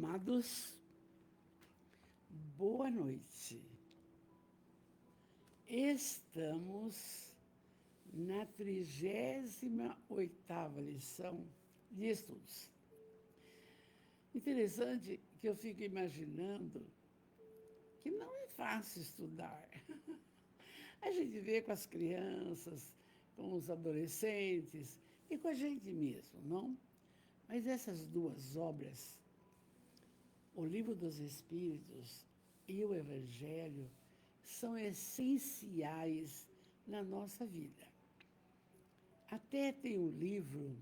Amados, boa noite. Estamos na 38ª lição de estudos. Interessante que eu fico imaginando que não é fácil estudar. A gente vê com as crianças, com os adolescentes e com a gente mesmo, não? Mas essas duas obras, o Livro dos Espíritos e o Evangelho, são essenciais na nossa vida. Até tem um livro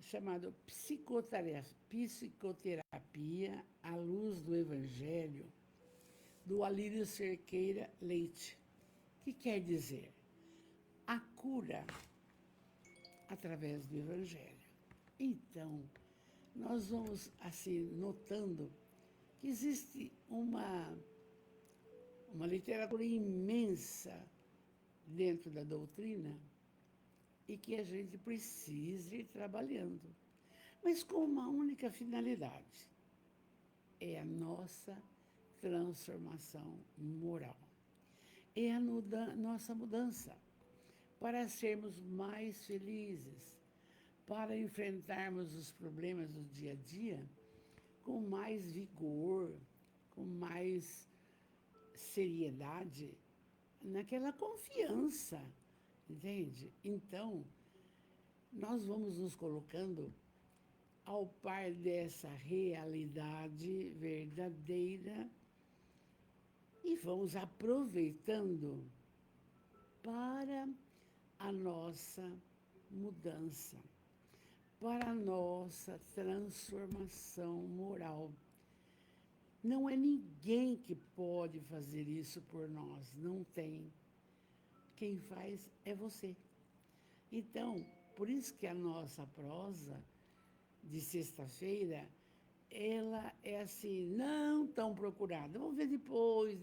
chamado Psicoterapia à Luz do Evangelho, do Alírio Cerqueira Leite, que quer dizer a cura através do Evangelho. Então, nós vamos, assim, notando que existe uma literatura imensa dentro da doutrina e que a gente precisa ir trabalhando, mas com uma única finalidade: é a nossa transformação moral, é a nossa mudança para sermos mais felizes, para enfrentarmos os problemas do dia a dia com mais vigor, com mais seriedade, naquela confiança, entende? Então, nós vamos nos colocando ao par dessa realidade verdadeira e vamos aproveitando para a nossa mudança, para a nossa transformação moral. Não é ninguém que pode fazer isso por nós, não tem. Quem faz é você. Então, por isso que a nossa prosa de sexta-feira, ela é assim, não tão procurada. Vamos ver depois,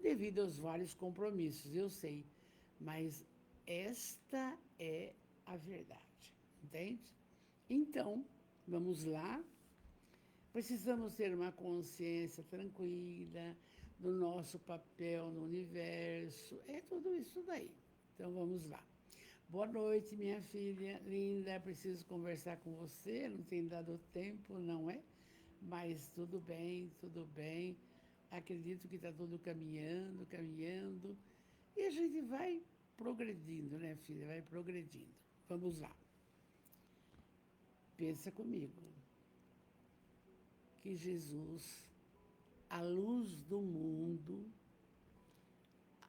devido aos vários compromissos, eu sei. Mas esta é a verdade, entende? Então, vamos lá. Precisamos ter uma consciência tranquila do nosso papel no universo. É tudo isso daí. Então, vamos lá. Boa noite, minha filha linda. Preciso conversar com você. Não tem dado tempo, não é? Mas tudo bem, tudo bem. Acredito que está tudo caminhando. E a gente vai progredindo, né, filha? Vai progredindo. Vamos lá. Pensa comigo que Jesus, a luz do mundo,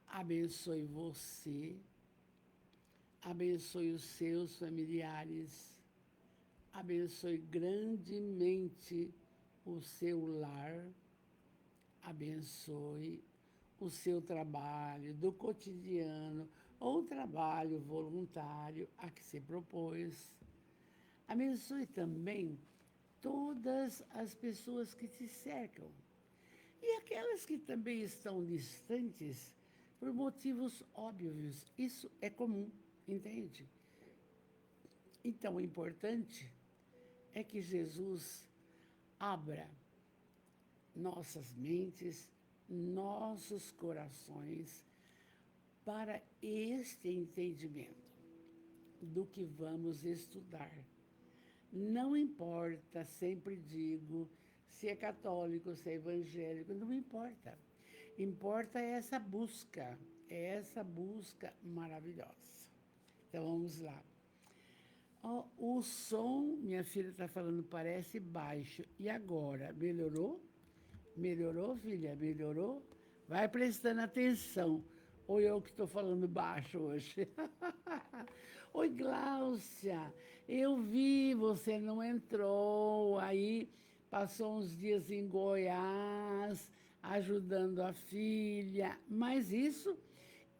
abençoe você, abençoe os seus familiares, abençoe grandemente o seu lar, abençoe o seu trabalho do cotidiano ou trabalho voluntário a que se propôs. Abençoe também todas as pessoas que te cercam e aquelas que também estão distantes por motivos óbvios. Isso é comum, entende? Então, o importante é que Jesus abra nossas mentes, nossos corações para este entendimento do que vamos estudar. Não importa, sempre digo, se é católico, se é evangélico, não importa. Importa essa busca, essa busca maravilhosa. Então, vamos lá. O som, minha filha está falando, parece baixo. E agora? Melhorou? Melhorou, filha? Melhorou? Vai prestando atenção. Ou eu que estou falando baixo hoje? Oi, Gláucia, eu vi, você não entrou, aí passou uns dias em Goiás, ajudando a filha. Mas isso,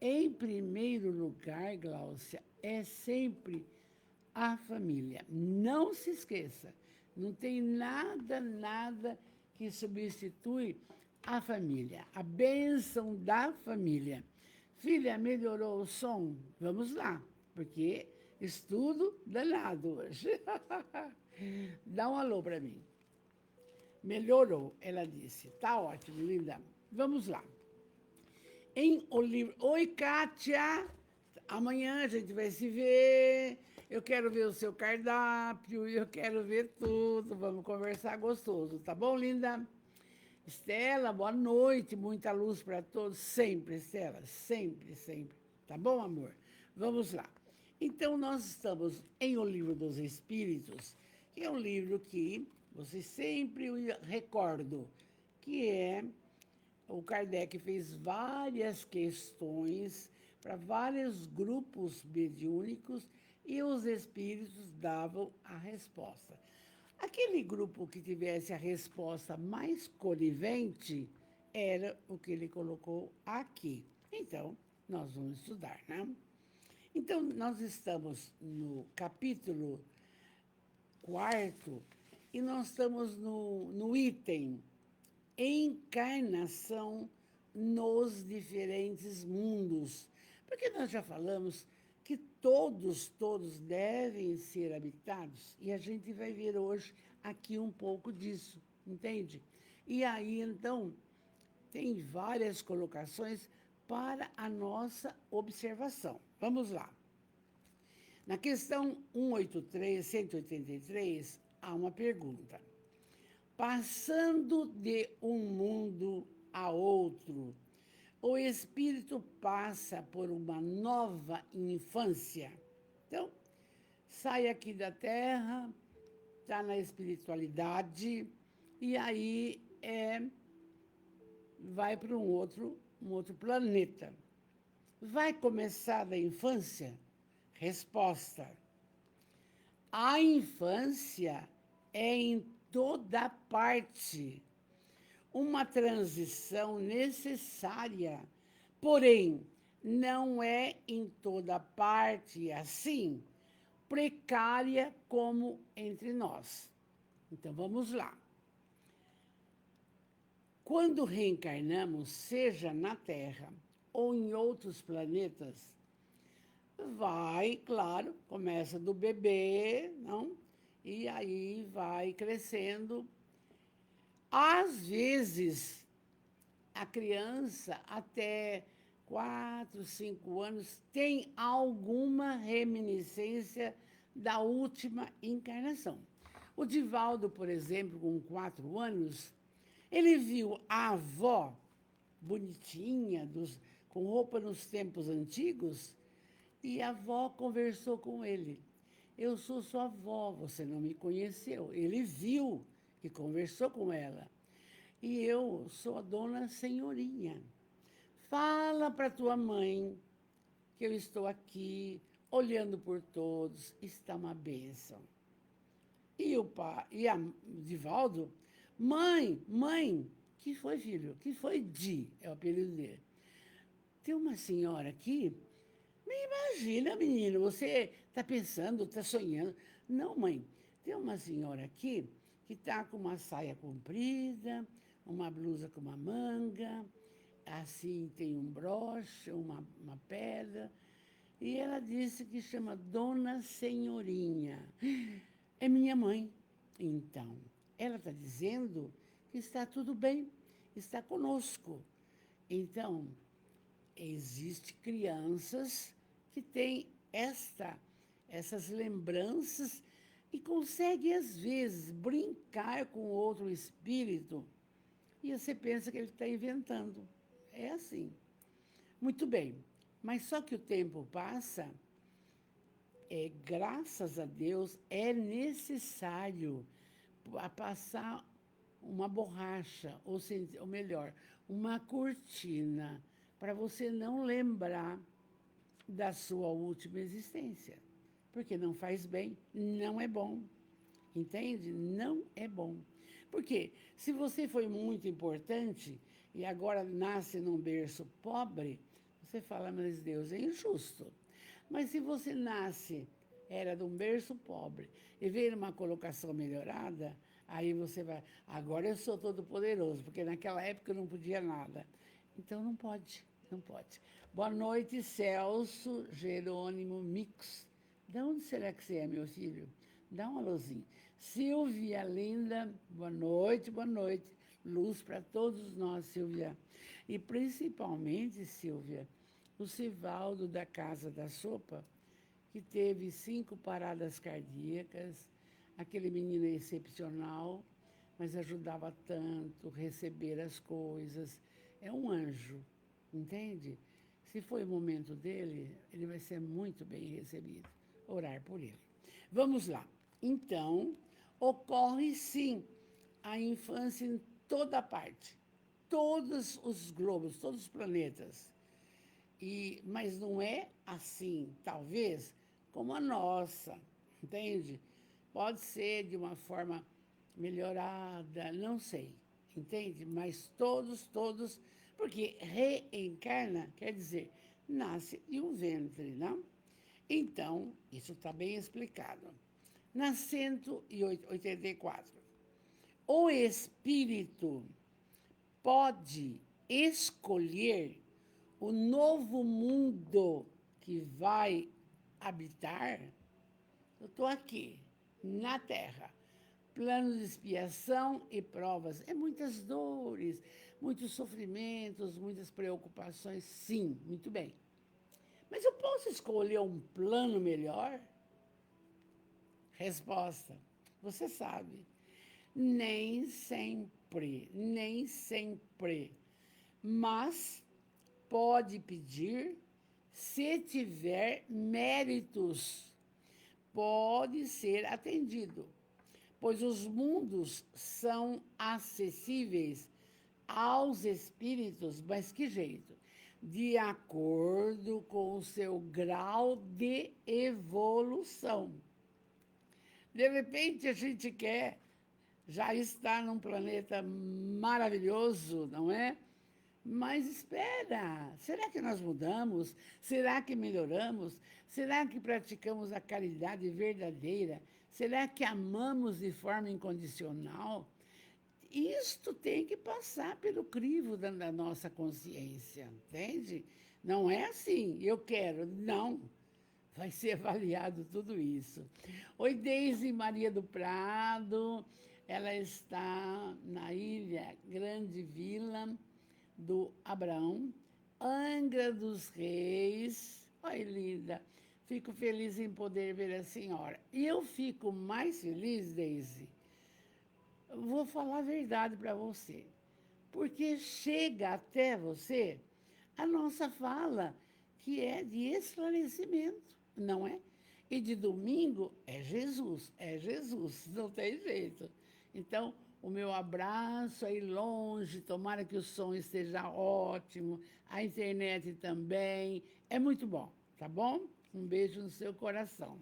em primeiro lugar, Gláucia, é sempre a família. Não se esqueça, não tem nada que substitui a família, a bênção da família. Filha, melhorou o som? Vamos lá, porque estudo danado hoje. Dá um alô para mim. Melhorou, ela disse. Tá ótimo, linda. Vamos lá. Em o livro. Oi, Kátia! Amanhã a gente vai se ver. Eu quero ver o seu cardápio, eu quero ver tudo. Vamos conversar gostoso, tá bom, linda? Estela, boa noite, muita luz para todos. Sempre, Estela, sempre, sempre. Tá bom, amor? Vamos lá. Então, nós estamos em O Livro dos Espíritos, que é um livro que vocês sempre recordam, que é o Kardec fez várias questões para vários grupos mediúnicos e os espíritos davam a resposta. Aquele grupo que tivesse a resposta mais conivente era o que ele colocou aqui. Então, nós vamos estudar, né? Então, nós estamos no capítulo 4 e nós estamos no item encarnação nos diferentes mundos. Porque nós já falamos que todos devem ser habitados, e a gente vai ver hoje aqui um pouco disso, entende? E aí, então, tem várias colocações para a nossa observação. Vamos lá. Na questão 183, há uma pergunta. Passando de um mundo a outro, o espírito passa por uma nova infância. Então, sai aqui da Terra, está na espiritualidade, e aí vai para um outro planeta. Vai começar da infância? Resposta. A infância é em toda parte uma transição necessária, porém, não é em toda parte assim, precária como entre nós. Então, vamos lá. Quando reencarnamos, seja na Terra ou em outros planetas, vai, claro, começa do bebê, não? E aí vai crescendo. Às vezes, a criança, até 4, 5 anos, tem alguma reminiscência da última encarnação. O Divaldo, por exemplo, com 4 anos, ele viu a avó bonitinha, com roupa nos tempos antigos, e a avó conversou com ele. Eu sou sua avó, você não me conheceu. Ele viu e conversou com ela. E eu sou a dona Senhorinha. Fala para tua mãe que eu estou aqui, olhando por todos, está uma bênção. E o pai, e a Divaldo, mãe, que foi, filho? Que foi Di, é o apelido dele. Tem uma senhora aqui. Me imagina, menino, você está pensando, está sonhando. Não, mãe, tem uma senhora aqui que está com uma saia comprida, uma blusa com uma manga, assim tem um broche, uma pedra, e ela disse que chama Dona Senhorinha. É minha mãe. Então, ela está dizendo que está tudo bem, está conosco. Então, existem crianças que têm essas lembranças e conseguem, às vezes, brincar com outro espírito e você pensa que ele está inventando. É assim. Muito bem, mas só que o tempo passa, graças a Deus, é necessário passar uma borracha, ou melhor, uma cortina, para você não lembrar da sua última existência. Porque não faz bem, não é bom. Entende? Não é bom. Porque se você foi muito importante e agora nasce num berço pobre, você fala, mas Deus é injusto. Mas se você era de um berço pobre e veio numa colocação melhorada, aí você vai, agora eu sou todo poderoso, porque naquela época eu não podia nada. Então não pode. Boa noite, Celso Jerônimo Mix. De onde será que você é, meu filho? Dá um alôzinho. Silvia, linda, boa noite, boa noite. Luz para todos nós, Silvia. E principalmente, Silvia, o Sivaldo da Casa da Sopa, que teve 5 paradas cardíacas, aquele menino excepcional, mas ajudava tanto receber as coisas. É um anjo, entende? Se foi o momento dele, ele vai ser muito bem recebido. Orar por ele. Vamos lá. Então, ocorre sim a infância em toda parte, todos os globos, todos os planetas. Mas não é assim, talvez, como a nossa, entende? Pode ser de uma forma melhorada, não sei, entende? Mas todos, porque reencarna quer dizer, nasce de um ventre, não? Então, isso está bem explicado. Na 184, o espírito pode escolher o novo mundo que vai habitar. Eu estou aqui, na Terra. Plano de expiação e provas. É muitas dores, muitos sofrimentos, muitas preocupações. Sim, muito bem. Mas eu posso escolher um plano melhor? Resposta: você sabe. Nem sempre, nem sempre. Mas pode pedir se tiver méritos. Pode ser atendido, pois os mundos são acessíveis aos espíritos, mas que jeito? De acordo com o seu grau de evolução. De repente, a gente quer já estar num planeta maravilhoso, não é? Mas espera, será que nós mudamos? Será que melhoramos? Será que praticamos a caridade verdadeira? Será que amamos de forma incondicional? Isto tem que passar pelo crivo da nossa consciência, entende? Não é assim, eu quero, não. Vai ser avaliado tudo isso. Oi, Deise Maria do Prado, ela está na ilha Grande Vila do Abraão, Angra dos Reis. Oi, linda. Fico feliz em poder ver a senhora. E eu fico mais feliz, Deise. Vou falar a verdade para você. Porque chega até você a nossa fala, que é de esclarecimento, não é? E de domingo é Jesus, não tem jeito. Então, o meu abraço aí longe, tomara que o som esteja ótimo, a internet também, é muito bom, tá bom? Um beijo no seu coração.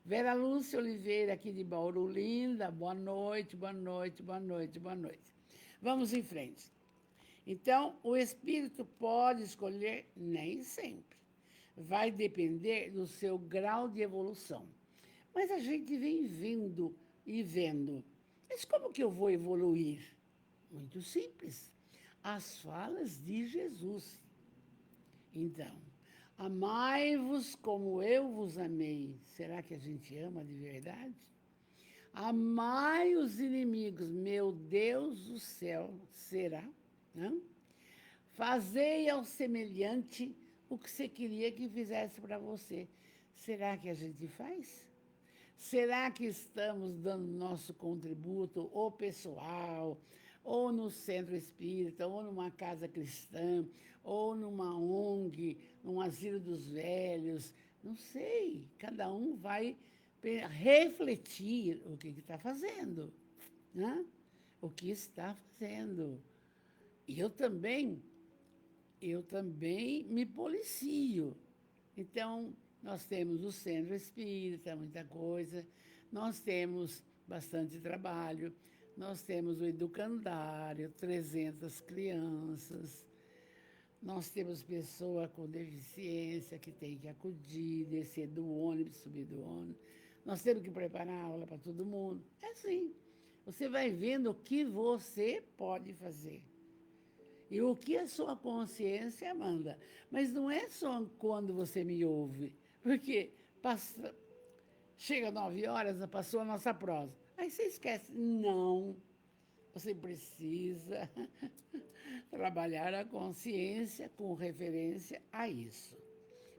Vera Lúcia Oliveira, aqui de Bauru, linda, boa noite, boa noite, boa noite, boa noite. Vamos em frente. Então, o espírito pode escolher nem sempre. Vai depender do seu grau de evolução. Mas a gente vem vendo e vendo. Mas como que eu vou evoluir? Muito simples. As falas de Jesus. Então, amai-vos como eu vos amei. Será que a gente ama de verdade? Amai os inimigos, meu Deus do céu, será? Não? Fazei ao semelhante o que você queria que fizesse para você. Será que a gente faz? Será que estamos dando nosso contributo, ou pessoal, ou no centro espírita, ou numa casa cristã, ou numa ONG, num asilo dos velhos? Não sei, cada um vai refletir o que está fazendo, né? O que está fazendo. E eu também me policio. Então, nós temos o centro espírita, muita coisa, nós temos bastante trabalho, nós temos o educandário, 300 crianças, nós temos pessoa com deficiência que tem que acudir, descer do ônibus, subir do ônibus, nós temos que preparar aula para todo mundo. É assim, você vai vendo o que você pode fazer. E o que a sua consciência manda. Mas não é só quando você me ouve, porque passa, Chega 9 horas, já passou a nossa prosa. Aí você esquece. Não, você precisa trabalhar a consciência com referência a isso.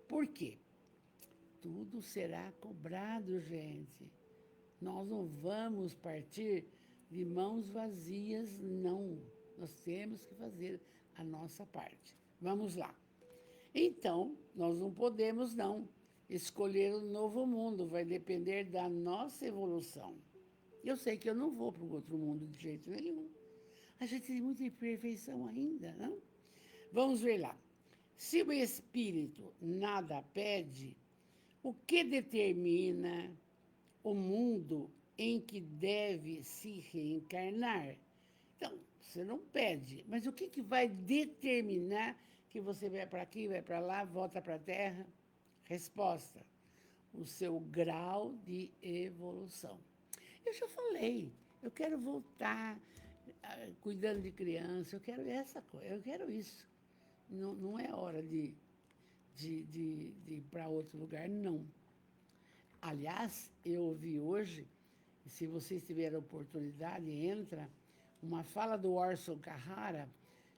Por quê? Tudo será cobrado, gente. Nós não vamos partir de mãos vazias, não. Nós temos que fazer a nossa parte. Vamos lá. Então, nós não podemos, não, escolher um novo mundo. Vai depender da nossa evolução. Eu sei que eu não vou para um outro mundo de jeito nenhum. A gente tem muita imperfeição ainda, não? Vamos ver lá. Se o espírito nada pede, o que determina o mundo em que deve se reencarnar? Então, você não pede, mas o que vai determinar que você vai para aqui, vai para lá, volta para a Terra? Resposta: o seu grau de evolução. Eu já falei, eu quero voltar cuidando de criança, eu quero essa coisa, eu quero isso. Não, não é hora de ir para outro lugar, não. Aliás, eu ouvi hoje, e se vocês tiverem a oportunidade, entra, uma fala do Orson Carrara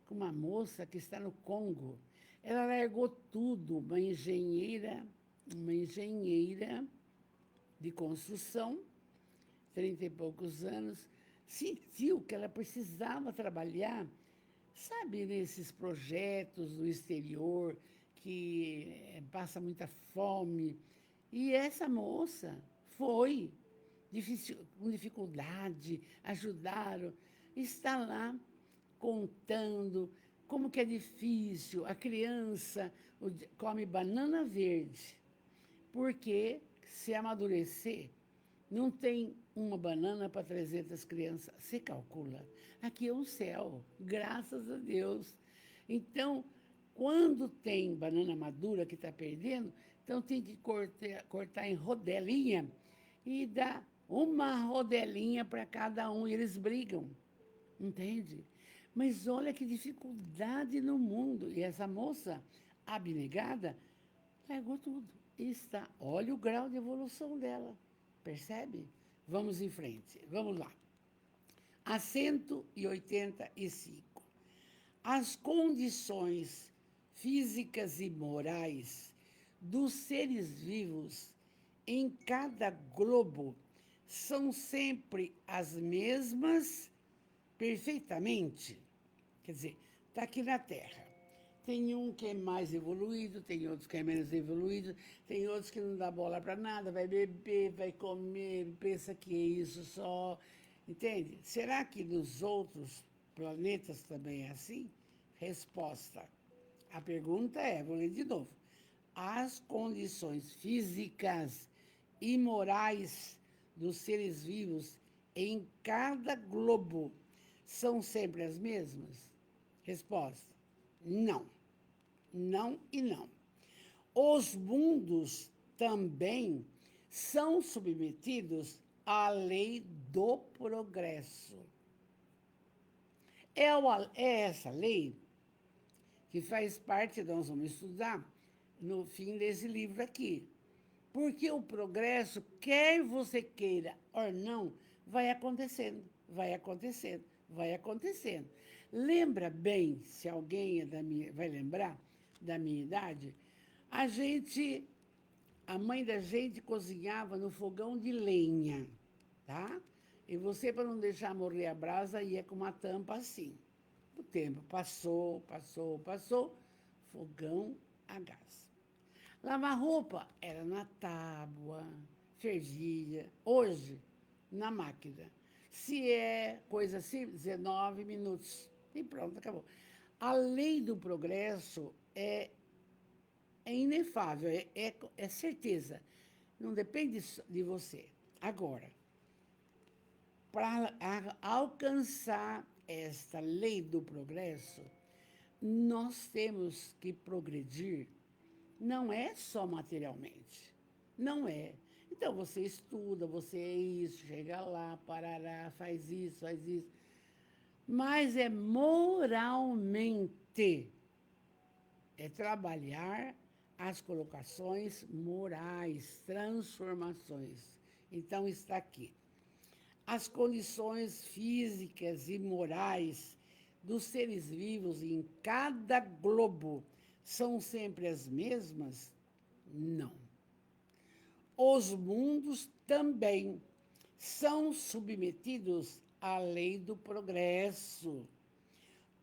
com uma moça que está no Congo. Ela largou tudo, uma engenheira de construção, 30 e poucos anos, sentiu que ela precisava trabalhar, sabe, nesses projetos do exterior, que passa muita fome. E essa moça foi, com dificuldade, ajudaram, está lá contando como que é difícil. A criança come banana verde, porque se amadurecer, não tem uma banana para 300 crianças. Se calcula. Aqui é um céu, graças a Deus. Então, quando tem banana madura que está perdendo, então tem que cortar em rodelinha e dar uma rodelinha para cada um. E eles brigam, entende? Mas olha que dificuldade no mundo. E essa moça abnegada largou tudo. E está, olha o grau de evolução dela. Percebe? Vamos em frente. Vamos lá. A 185. As condições físicas e morais dos seres vivos em cada globo são sempre as mesmas perfeitamente. Quer dizer, está aqui na Terra. Tem um que é mais evoluído, tem outros que é menos evoluído, tem outros que não dá bola para nada, vai beber, vai comer, pensa que é isso só. Entende? Será que nos outros planetas também é assim? Resposta. A pergunta é, vou ler de novo. As condições físicas e morais dos seres vivos em cada globo são sempre as mesmas? Resposta. Não. Não e não. Os mundos também são submetidos à lei do progresso. É essa lei que faz parte, nós vamos estudar no fim desse livro aqui. Porque o progresso, quer você queira ou não, vai acontecendo, vai acontecendo, vai acontecendo. Lembra bem, se alguém vai lembrar da minha idade, a mãe da gente cozinhava no fogão de lenha, tá? E você, para não deixar morrer a brasa, ia com uma tampa assim. O tempo passou, fogão a gás. Lavar roupa era na tábua, fervia. Hoje, na máquina. Se é coisa assim, 19 minutos. E pronto, acabou. A lei do progresso é inefável, é certeza. Não depende de você. Agora, para alcançar esta lei do progresso, nós temos que progredir. Não é só materialmente. Não é. Então, você estuda, você é isso, chega lá, parará, faz isso, faz isso. Mas é moralmente. É trabalhar as colocações morais, transformações. Então, está aqui. As condições físicas e morais dos seres vivos em cada globo são sempre as mesmas? Não. Os mundos também são submetidos à lei do progresso.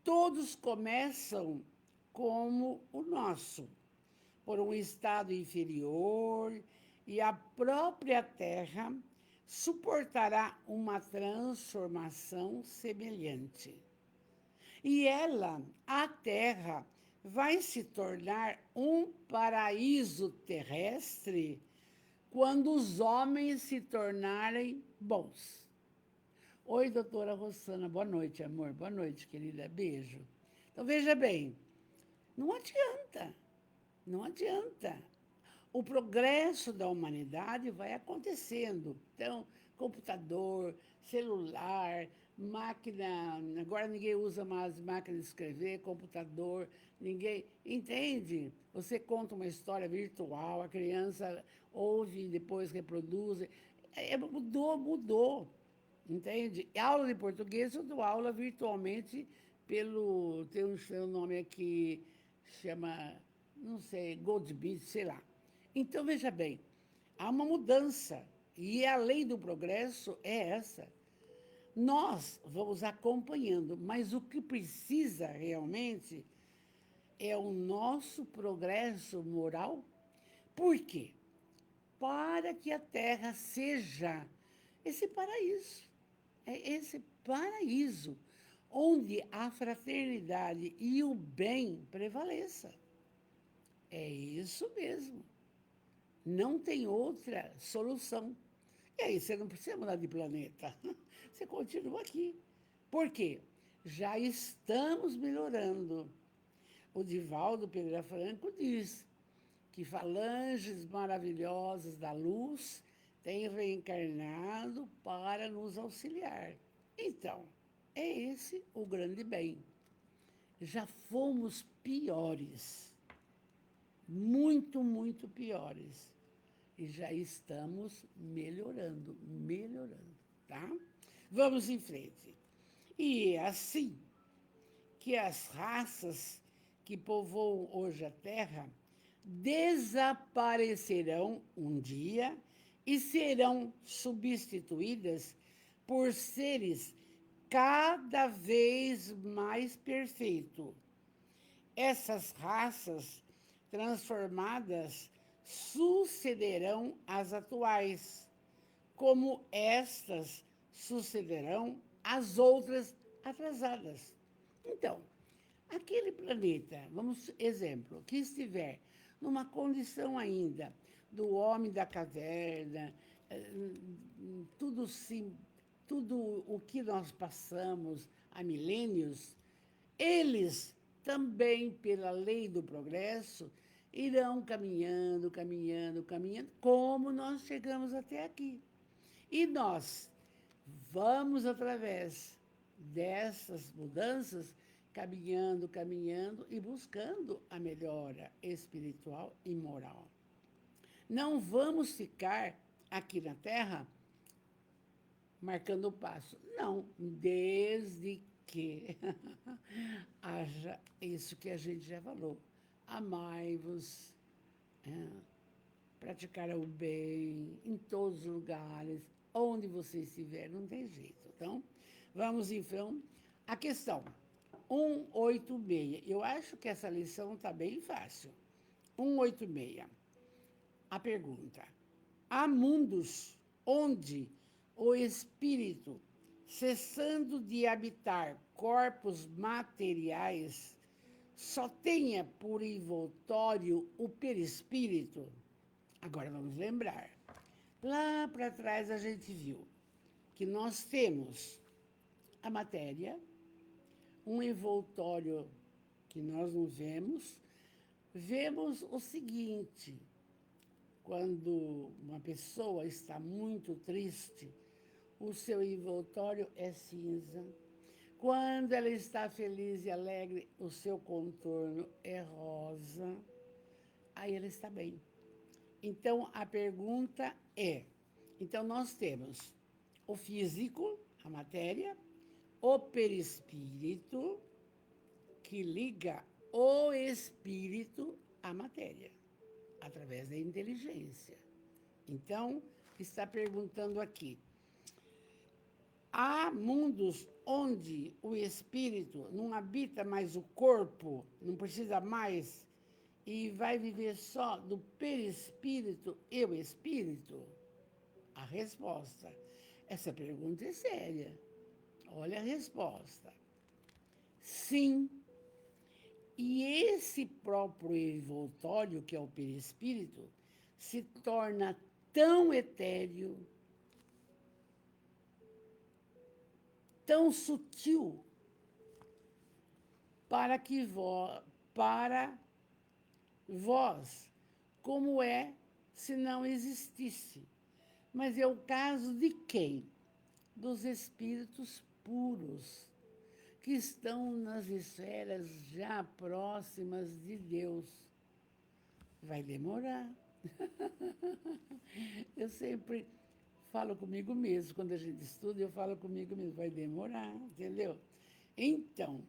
Todos começam como o nosso, por um estado inferior, e a própria Terra suportará uma transformação semelhante. E ela, a Terra, vai se tornar um paraíso terrestre quando os homens se tornarem bons. Oi, doutora Rossana, boa noite, amor. Boa noite, querida. Beijo. Então, veja bem, não adianta, não adianta. O progresso da humanidade vai acontecendo. Então, computador, celular, máquina, agora ninguém usa mais máquina de escrever, computador, ninguém entende. Você conta uma história virtual, a criança ouve e depois reproduz. Mudou, entende? Aula de português, eu dou aula virtualmente tem um nome aqui, chama, não sei, Goldbeat, sei lá. Então, veja bem, há uma mudança, e a lei do progresso é essa. Nós vamos acompanhando, mas o que precisa realmente é o nosso progresso moral. Por quê? Para que a Terra seja esse paraíso. É esse paraíso onde a fraternidade e o bem prevaleça. É isso mesmo. Não tem outra solução. E aí, você não precisa mudar de planeta. Você continua aqui. Por quê? Já estamos melhorando. O Divaldo Pereira Franco diz que falanges maravilhosas da luz têm reencarnado para nos auxiliar. Então, é esse o grande bem. Já fomos piores, muito, muito piores. E já estamos melhorando, tá? Vamos em frente. E é assim que as raças que povoam hoje a Terra desaparecerão um dia e serão substituídas por seres cada vez mais perfeitos. Essas raças transformadas sucederão às atuais, como estas sucederão às outras atrasadas. Então, aquele planeta, exemplo, que estiver numa condição ainda do homem da caverna, tudo, sim, tudo o que nós passamos há milênios, eles também, pela lei do progresso, irão caminhando, como nós chegamos até aqui. E nós vamos, através dessas mudanças, caminhando e buscando a melhora espiritual e moral. Não vamos ficar aqui na Terra marcando o passo. Não, desde que haja isso que a gente já falou. Amai-vos, praticar o bem em todos os lugares, onde você estiver, não tem jeito. Então, vamos então à questão 186. Eu acho que essa lição está bem fácil. 186. A pergunta: há mundos onde o espírito, cessando de habitar corpos materiais, só tenha por envoltório o perispírito? Agora vamos lembrar. Lá para trás a gente viu que nós temos a matéria, um envoltório que nós não vemos. Vemos o seguinte: quando uma pessoa está muito triste, o seu envoltório é cinza. Quando ela está feliz e alegre, o seu contorno é rosa. aí ela está bem. Então, a pergunta é, então nós temos o físico, a matéria, o perispírito, que liga o espírito à matéria, através da inteligência. Então, está perguntando aqui, há mundos onde o espírito não habita mais o corpo, não precisa mais, e vai viver só do perispírito e o espírito? A resposta. Essa pergunta é séria. Olha a resposta. Sim. E esse próprio envoltório, que é o perispírito, se torna tão etéreo, tão sutil, para vós, como é se não existisse. Mas é o caso de quem? Dos espíritos puros, que estão nas esferas já próximas de Deus. Vai demorar. Eu sempre falo comigo mesmo, quando a gente estuda, eu falo comigo mesmo, vai demorar, entendeu? Então,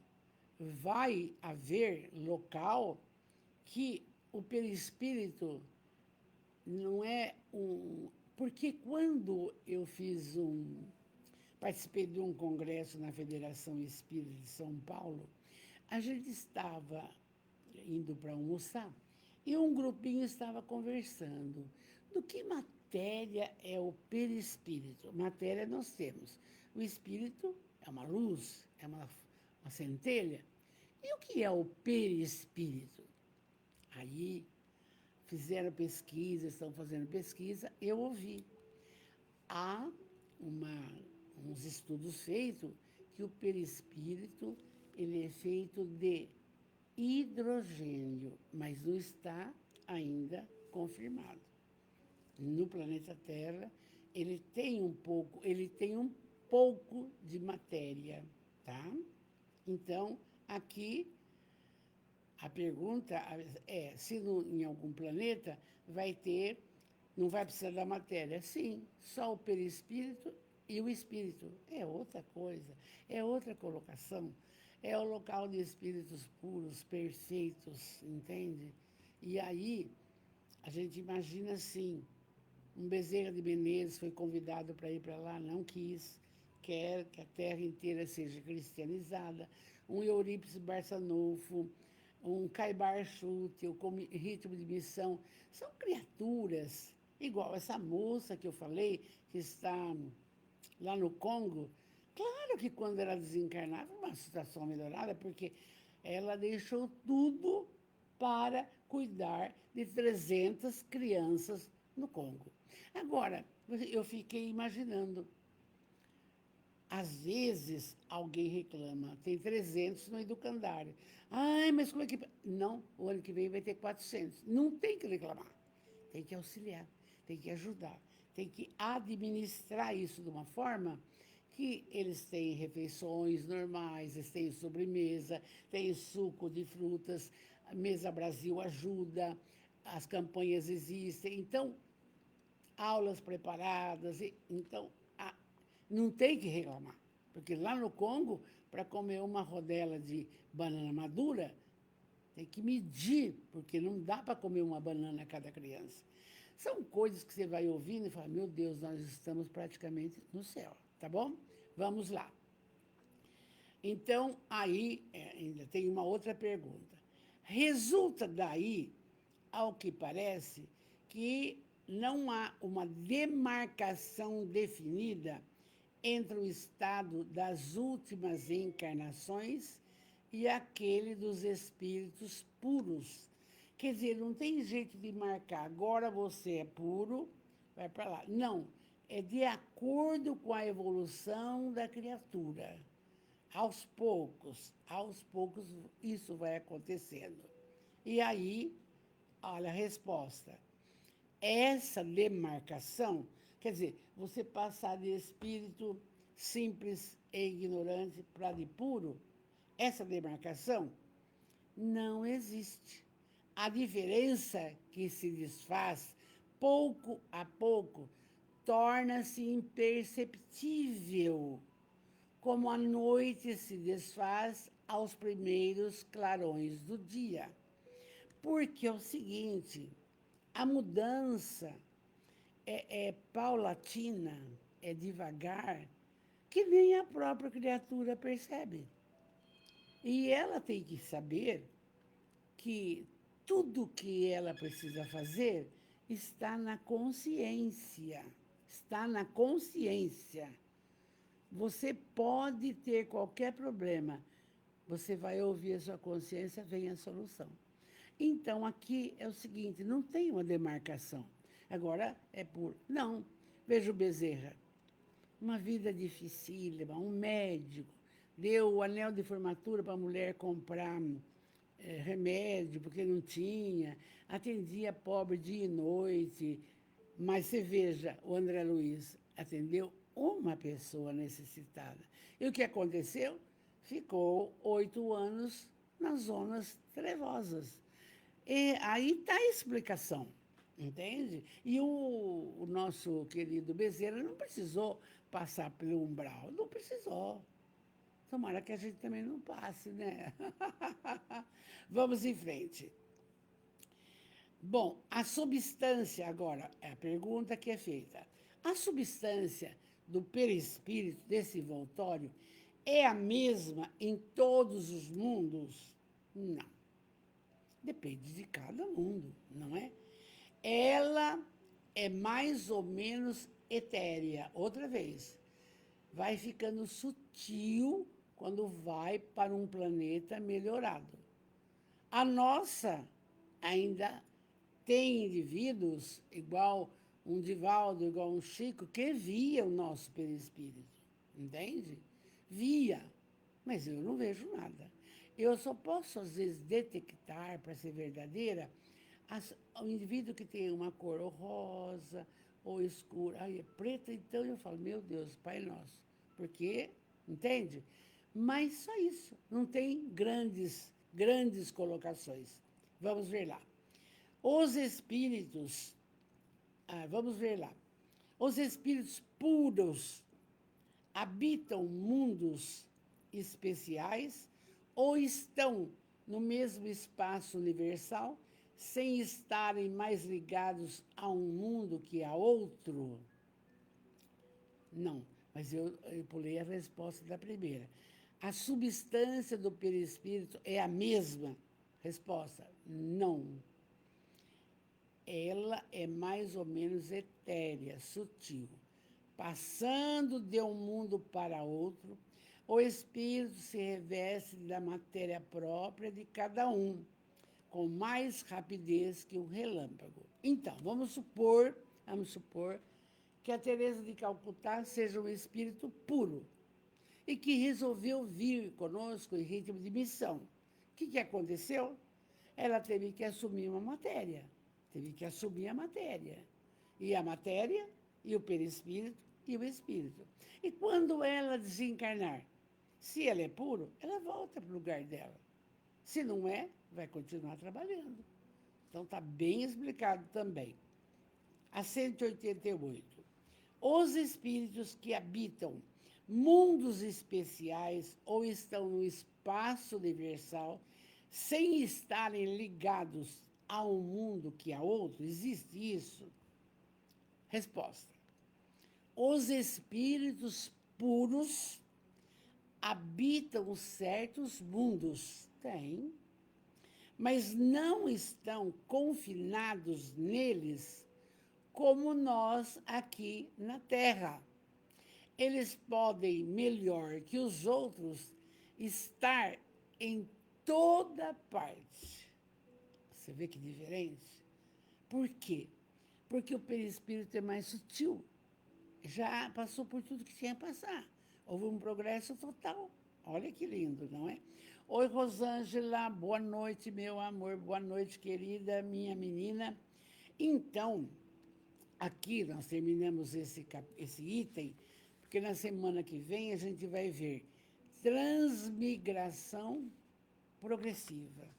vai haver local que o perispírito não é um... Porque quando eu participei de um congresso na Federação Espírita de São Paulo, a gente estava indo para almoçar e um grupinho estava conversando. Do que matéria é o perispírito? Matéria nós temos. O espírito é uma luz, é uma centelha. E o que é o perispírito? Aí fizeram pesquisa, estão fazendo pesquisa, eu ouvi. Há uns estudos feitos que o perispírito ele é feito de hidrogênio, mas não está ainda confirmado. No planeta Terra, ele tem um pouco de matéria, tá? Então, aqui a pergunta é se em algum planeta não vai precisar da matéria. Sim, só o perispírito e o espírito. É outra coisa, é outra colocação. É o local de espíritos puros, perfeitos, entende? E aí, a gente imagina assim, um Bezerra de Menezes foi convidado para ir para lá, não quis, quer que a terra inteira seja cristianizada. Um Eurípides Barçanufo, um Caibar Schutte, o Ritmo de Missão, são criaturas, igual essa moça que eu falei, que está lá no Congo. Claro que quando ela desencarnava, uma situação melhorada, porque ela deixou tudo para cuidar de 300 crianças no Congo. Agora, eu fiquei imaginando, às vezes, alguém reclama, tem 300 no educandário. Ai, mas como é que... Não, o ano que vem vai ter 400. Não tem que reclamar. Tem que auxiliar, tem que ajudar, tem que administrar isso de uma forma que eles têm refeições normais, eles têm sobremesa, têm suco de frutas, a Mesa Brasil ajuda, as campanhas existem. Então, aulas preparadas. Então, não tem que reclamar. Porque lá no Congo, para comer uma rodela de banana madura, tem que medir, porque não dá para comer uma banana a cada criança. São coisas que você vai ouvindo e fala, meu Deus, nós estamos praticamente no céu, tá bom? Vamos lá. Então, aí, ainda tem uma outra pergunta. Resulta daí, ao que parece, que não há uma demarcação definida entre o estado das últimas encarnações e aquele dos espíritos puros. Quer dizer, não tem jeito de marcar, agora você é puro, vai para lá. Não, é de acordo com a evolução da criatura. Aos poucos isso vai acontecendo. E aí, olha a resposta. Essa demarcação, quer dizer, você passar de espírito simples e ignorante para de puro, essa demarcação não existe. A diferença que se desfaz pouco a pouco torna-se imperceptível, como a noite se desfaz aos primeiros clarões do dia. Porque é o seguinte, a mudança é paulatina, é devagar, que nem a própria criatura percebe. E ela tem que saber que tudo que ela precisa fazer está na consciência. Está na consciência. Você pode ter qualquer problema, você vai ouvir a sua consciência, vem a solução. Então, aqui é o seguinte, não tem uma demarcação. Agora é por... Não, veja o Bezerra. Uma vida dificílima, um médico, deu o anel de formatura para a mulher comprar remédio, porque não tinha, atendia pobre dia e noite. Mas você veja, o André Luiz atendeu uma pessoa necessitada. E o que aconteceu? Ficou 8 anos nas zonas trevosas. E aí está a explicação, entende? E o nosso querido Bezerra não precisou passar pelo umbral, não precisou. Tomara que a gente também não passe, né? Vamos em frente. Bom, a substância, agora, é a pergunta que é feita. A substância do perispírito, desse envoltório, é a mesma em todos os mundos? Não. Depende de cada mundo, não é? Ela é mais ou menos etérea. Outra vez, vai ficando sutil quando vai para um planeta melhorado. A nossa ainda tem indivíduos, igual um Divaldo, igual um Chico, que via o nosso perispírito, entende? Via, mas eu não vejo nada. Eu só posso, às vezes, detectar, para ser verdadeira, o indivíduo que tem uma cor rosa ou escura, aí é preta, então eu falo, meu Deus, Pai Nosso, porque, entende? Mas só isso, não tem grandes colocações. Vamos ver lá. Os espíritos, vamos ver lá. Os espíritos puros habitam mundos especiais ou estão no mesmo espaço universal, sem estarem mais ligados a um mundo que a outro? Não, mas eu pulei a resposta da primeira. A substância do perispírito é a mesma? Resposta: não. Ela é mais ou menos etérea, sutil. Passando de um mundo para outro, o espírito se reveste da matéria própria de cada um, com mais rapidez que um relâmpago. Então, vamos supor que a Teresa de Calcutá seja um espírito puro e que resolveu vir conosco em ritmo de missão. O que aconteceu? Ela teve que assumir uma matéria. Teve que assumir a matéria. E a matéria, e o perispírito, e o espírito. E quando ela desencarnar, se ela é puro, ela volta para o lugar dela. Se não é, vai continuar trabalhando. Então, está bem explicado também. A 188. Os espíritos que habitam mundos especiais ou estão no espaço universal sem estarem ligados a um mundo que a outro, existe isso? Resposta: os espíritos puros habitam certos mundos, tem, mas não estão confinados neles como nós aqui na Terra. Eles podem, melhor que os outros, estar em toda parte. Você vê que diferente? Por quê? Porque o perispírito é mais sutil. Já passou por tudo que tinha que passar. Houve um progresso total. Olha que lindo, não é? Oi, Rosângela, boa noite, meu amor, boa noite, querida, minha menina. Então, aqui nós terminamos esse item, porque na semana que vem a gente vai ver transmigração progressiva.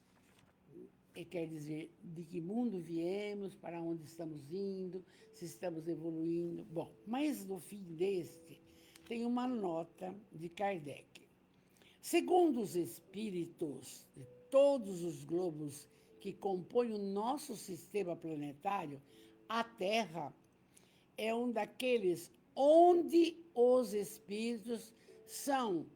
quer dizer de que mundo viemos, para onde estamos indo, se estamos evoluindo. Bom, mas no fim deste, tem uma nota de Kardec. Segundo os espíritos de todos os globos que compõem o nosso sistema planetário, a Terra é um daqueles onde os espíritos são,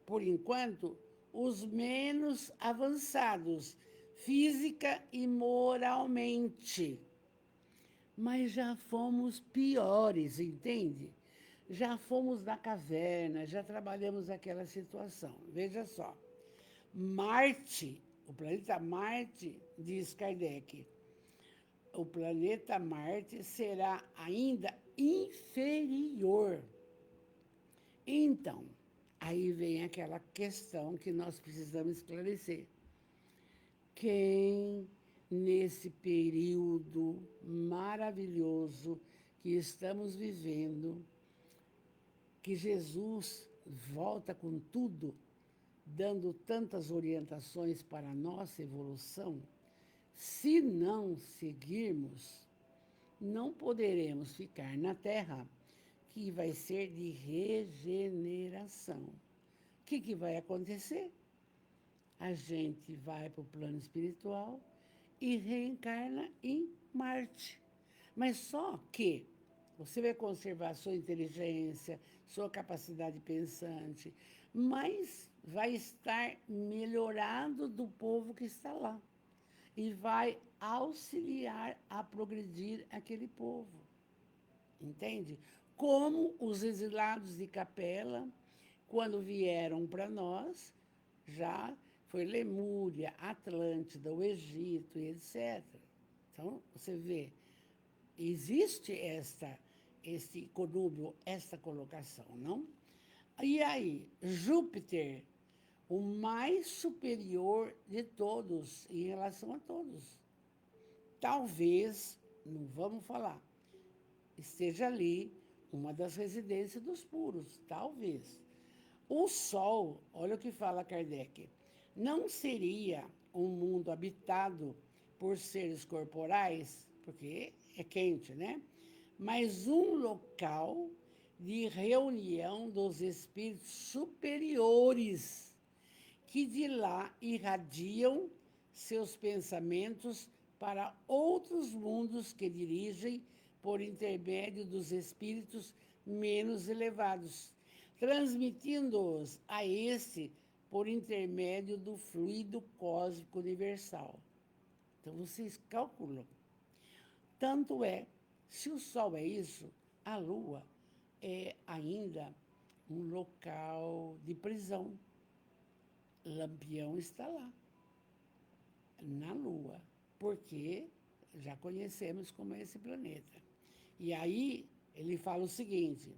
por enquanto, os menos avançados, física e moralmente. Mas já fomos piores, entende? Já fomos na caverna, já trabalhamos aquela situação. Veja só. Marte, o planeta Marte, diz Kardec, o planeta Marte será ainda inferior. Então, aí vem aquela questão que nós precisamos esclarecer. Quem, nesse período maravilhoso que estamos vivendo, que Jesus volta com tudo, dando tantas orientações para a nossa evolução, se não seguirmos, não poderemos ficar na Terra, que vai ser de regeneração. O que vai acontecer? A gente vai para o plano espiritual e reencarna em Marte. Mas só que você vai conservar sua inteligência, sua capacidade pensante, mas vai estar melhorado do povo que está lá. E vai auxiliar a progredir aquele povo. Entende? Como os exilados de Capela, quando vieram para nós, já foi Lemúria, Atlântida, o Egito, etc. Então, você vê, existe esse conúbio, esta colocação, não? E aí, Júpiter, o mais superior de todos, em relação a todos. Talvez, não vamos falar, esteja ali uma das residências dos puros, talvez. O Sol, olha o que fala Kardec, não seria um mundo habitado por seres corporais, porque é quente, né? Mas um local de reunião dos espíritos superiores, que de lá irradiam seus pensamentos para outros mundos que dirigem por intermédio dos espíritos menos elevados, transmitindo-os a esse por intermédio do fluido cósmico universal. Então, vocês calculam. Tanto é, se o Sol é isso, a Lua é ainda um local de prisão. Lampião está lá, na Lua, porque já conhecemos como é esse planeta. E aí ele fala o seguinte: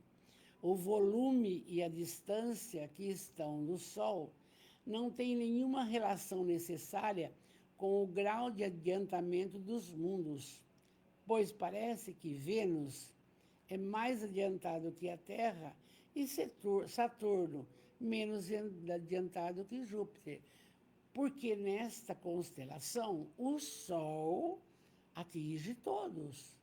o volume e a distância que estão do Sol não tem nenhuma relação necessária com o grau de adiantamento dos mundos, pois parece que Vênus é mais adiantado que a Terra e Saturno menos adiantado que Júpiter, porque nesta constelação o Sol atinge todos.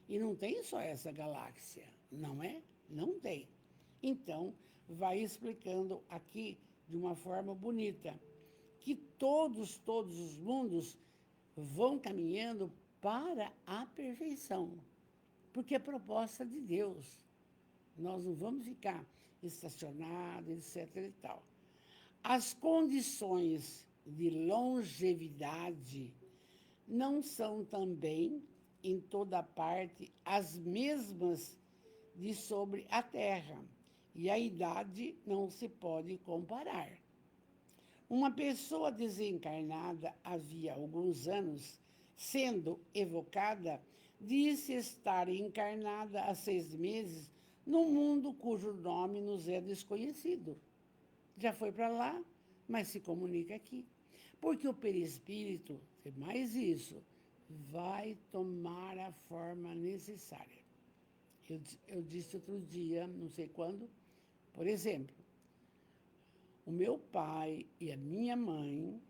E não tem só essa galáxia, não é? Não tem. Então, vai explicando aqui de uma forma bonita que todos os mundos vão caminhando para a perfeição, porque é proposta de Deus. Nós não vamos ficar estacionados, etc. e tal. As condições de longevidade não são também, em toda parte, as mesmas de sobre a Terra, e a idade não se pode comparar. Uma pessoa desencarnada havia alguns anos, sendo evocada, disse estar encarnada há 6 meses num mundo cujo nome nos é desconhecido. Já foi para lá, mas se comunica aqui. Porque o perispírito, é mais isso, vai tomar a forma necessária. Eu disse outro dia, não sei quando, por exemplo, o meu pai e a minha mãe,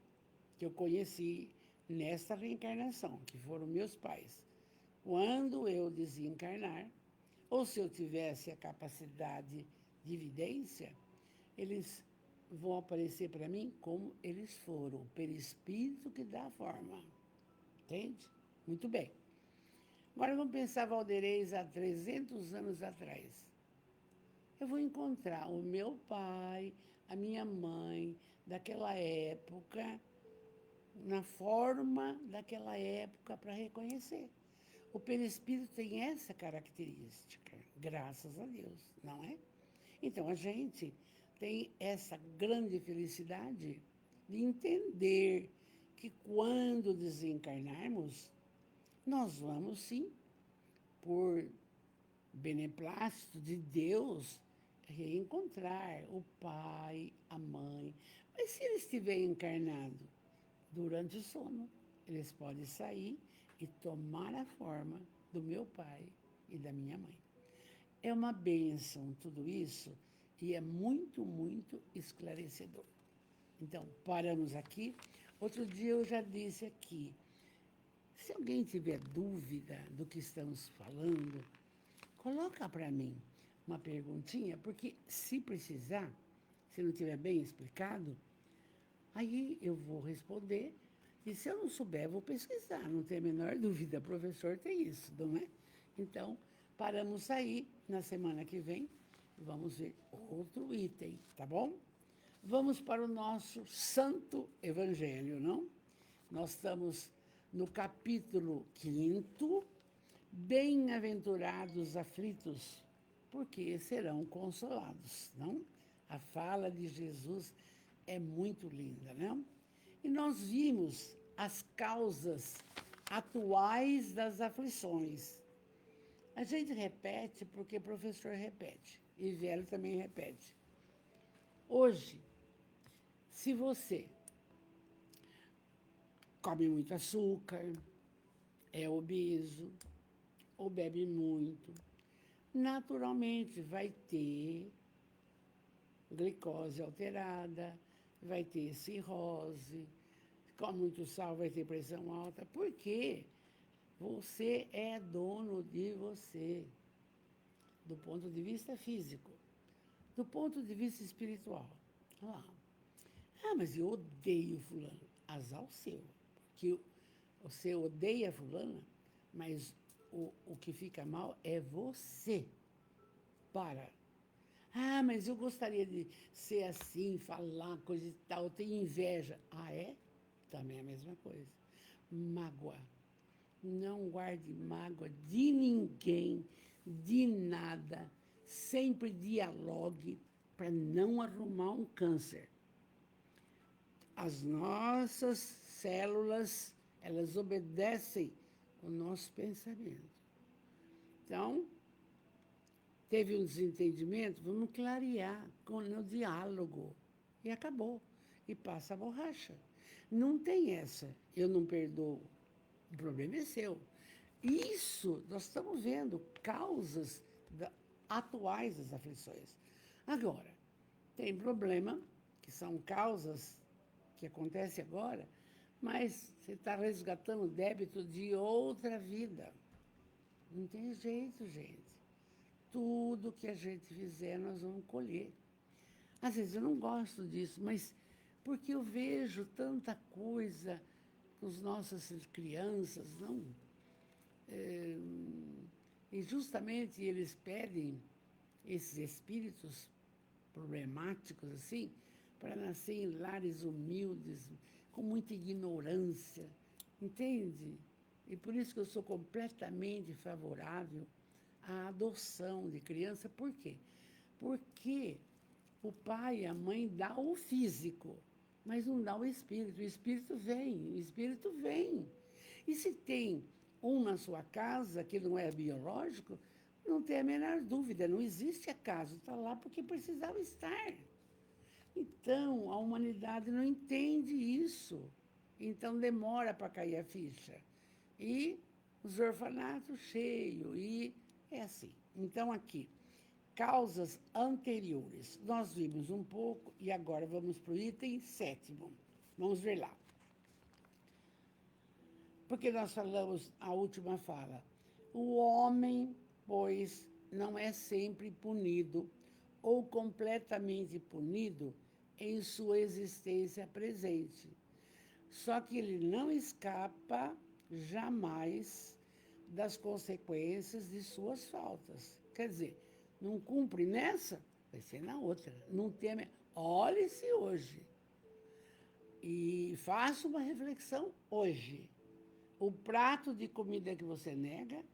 que eu conheci nesta reencarnação, que foram meus pais. Quando eu desencarnar, ou se eu tivesse a capacidade de vidência, eles vão aparecer para mim como eles foram, pelo espírito que dá a forma. Entende? Muito bem. Agora vamos pensar, Valdeirês, há 300 anos atrás. Eu vou encontrar o meu pai, a minha mãe, daquela época, na forma daquela época para reconhecer. O perispírito tem essa característica, graças a Deus, não é? Então, a gente tem essa grande felicidade de entender que quando desencarnarmos, nós vamos, sim, por beneplácito de Deus, reencontrar o pai, a mãe. Mas se ele estiver encarnado durante o sono, eles podem sair e tomar a forma do meu pai e da minha mãe. É uma bênção tudo isso e é muito, muito esclarecedor. Então, paramos aqui. Outro dia eu já disse aqui, se alguém tiver dúvida do que estamos falando, coloca para mim uma perguntinha, porque se precisar, se não estiver bem explicado, aí eu vou responder. E se eu não souber, vou pesquisar, não tem a menor dúvida. Professor tem isso, não é? Então, paramos aí. Na semana que vem, vamos ver outro item, tá bom? Vamos para o nosso Santo Evangelho, não? Nós estamos no capítulo 5º, Bem-aventurados aflitos, porque serão consolados, não? A fala de Jesus é muito linda, não? E nós vimos as causas atuais das aflições. A gente repete porque o professor repete, e velho também repete. Hoje, se você come muito açúcar, é obeso, ou bebe muito, naturalmente vai ter glicose alterada, vai ter cirrose, come muito sal, vai ter pressão alta, porque você é dono de você, do ponto de vista físico, do ponto de vista espiritual. Olha lá. Ah, mas eu odeio fulano. Azar o seu, que você odeia fulana, mas o que fica mal é você. Para. Ah, mas eu gostaria de ser assim, falar coisa e tal, eu tenho inveja. Ah, é? Também é a mesma coisa. Mágoa. Não guarde mágoa de ninguém, de nada. Sempre dialogue para não arrumar um câncer. As nossas células, elas obedecem o nosso pensamento. Então, teve um desentendimento, vamos clarear no diálogo. E acabou. E passa a borracha. Não tem essa, eu não perdoo. O problema é seu. Isso, nós estamos vendo causas atuais das aflições. Agora, tem problema, que são causas que acontecem agora, mas você está resgatando débito de outra vida. Não tem jeito, gente. Tudo que a gente fizer, nós vamos colher. Às vezes eu não gosto disso, mas porque eu vejo tanta coisa com as nossas crianças, não? E justamente eles pedem esses espíritos problemáticos, assim, para nascer em lares humildes, com muita ignorância, entende? E por isso que eu sou completamente favorável à adoção de criança. Por quê? Porque o pai e a mãe dá o físico, mas não dá o espírito. O espírito vem, o espírito vem. E se tem um na sua casa que não é biológico, não tem a menor dúvida, não existe acaso, está lá porque precisava estar. Então, a humanidade não entende isso. Então, demora para cair a ficha. E os orfanatos cheios, e é assim. Então, aqui, causas anteriores. Nós vimos um pouco e agora vamos para o item 7º. Vamos ver lá. Porque nós falamos a última fala. O homem, pois, não é sempre punido ou completamente punido em sua existência presente. Só que ele não escapa jamais das consequências de suas faltas. Quer dizer, não cumpre nessa, vai ser na outra. Não teme. Olhe-se hoje e faça uma reflexão hoje. O prato de comida que você nega,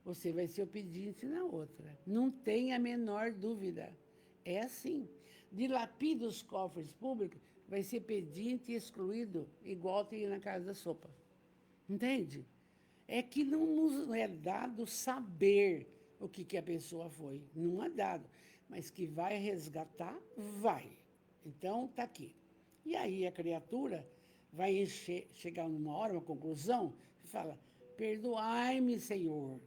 você vai ser o pedinte na outra. Não tem a menor dúvida. É assim. Dilapida os cofres públicos, vai ser pedinte e excluído, igual tem na Casa da Sopa. Entende? É que não nos é dado saber o que a pessoa foi. Não é dado. Mas que vai resgatar, vai. Então, está aqui. E aí a criatura vai chegar numa hora, uma conclusão, e fala, perdoai-me, Senhor,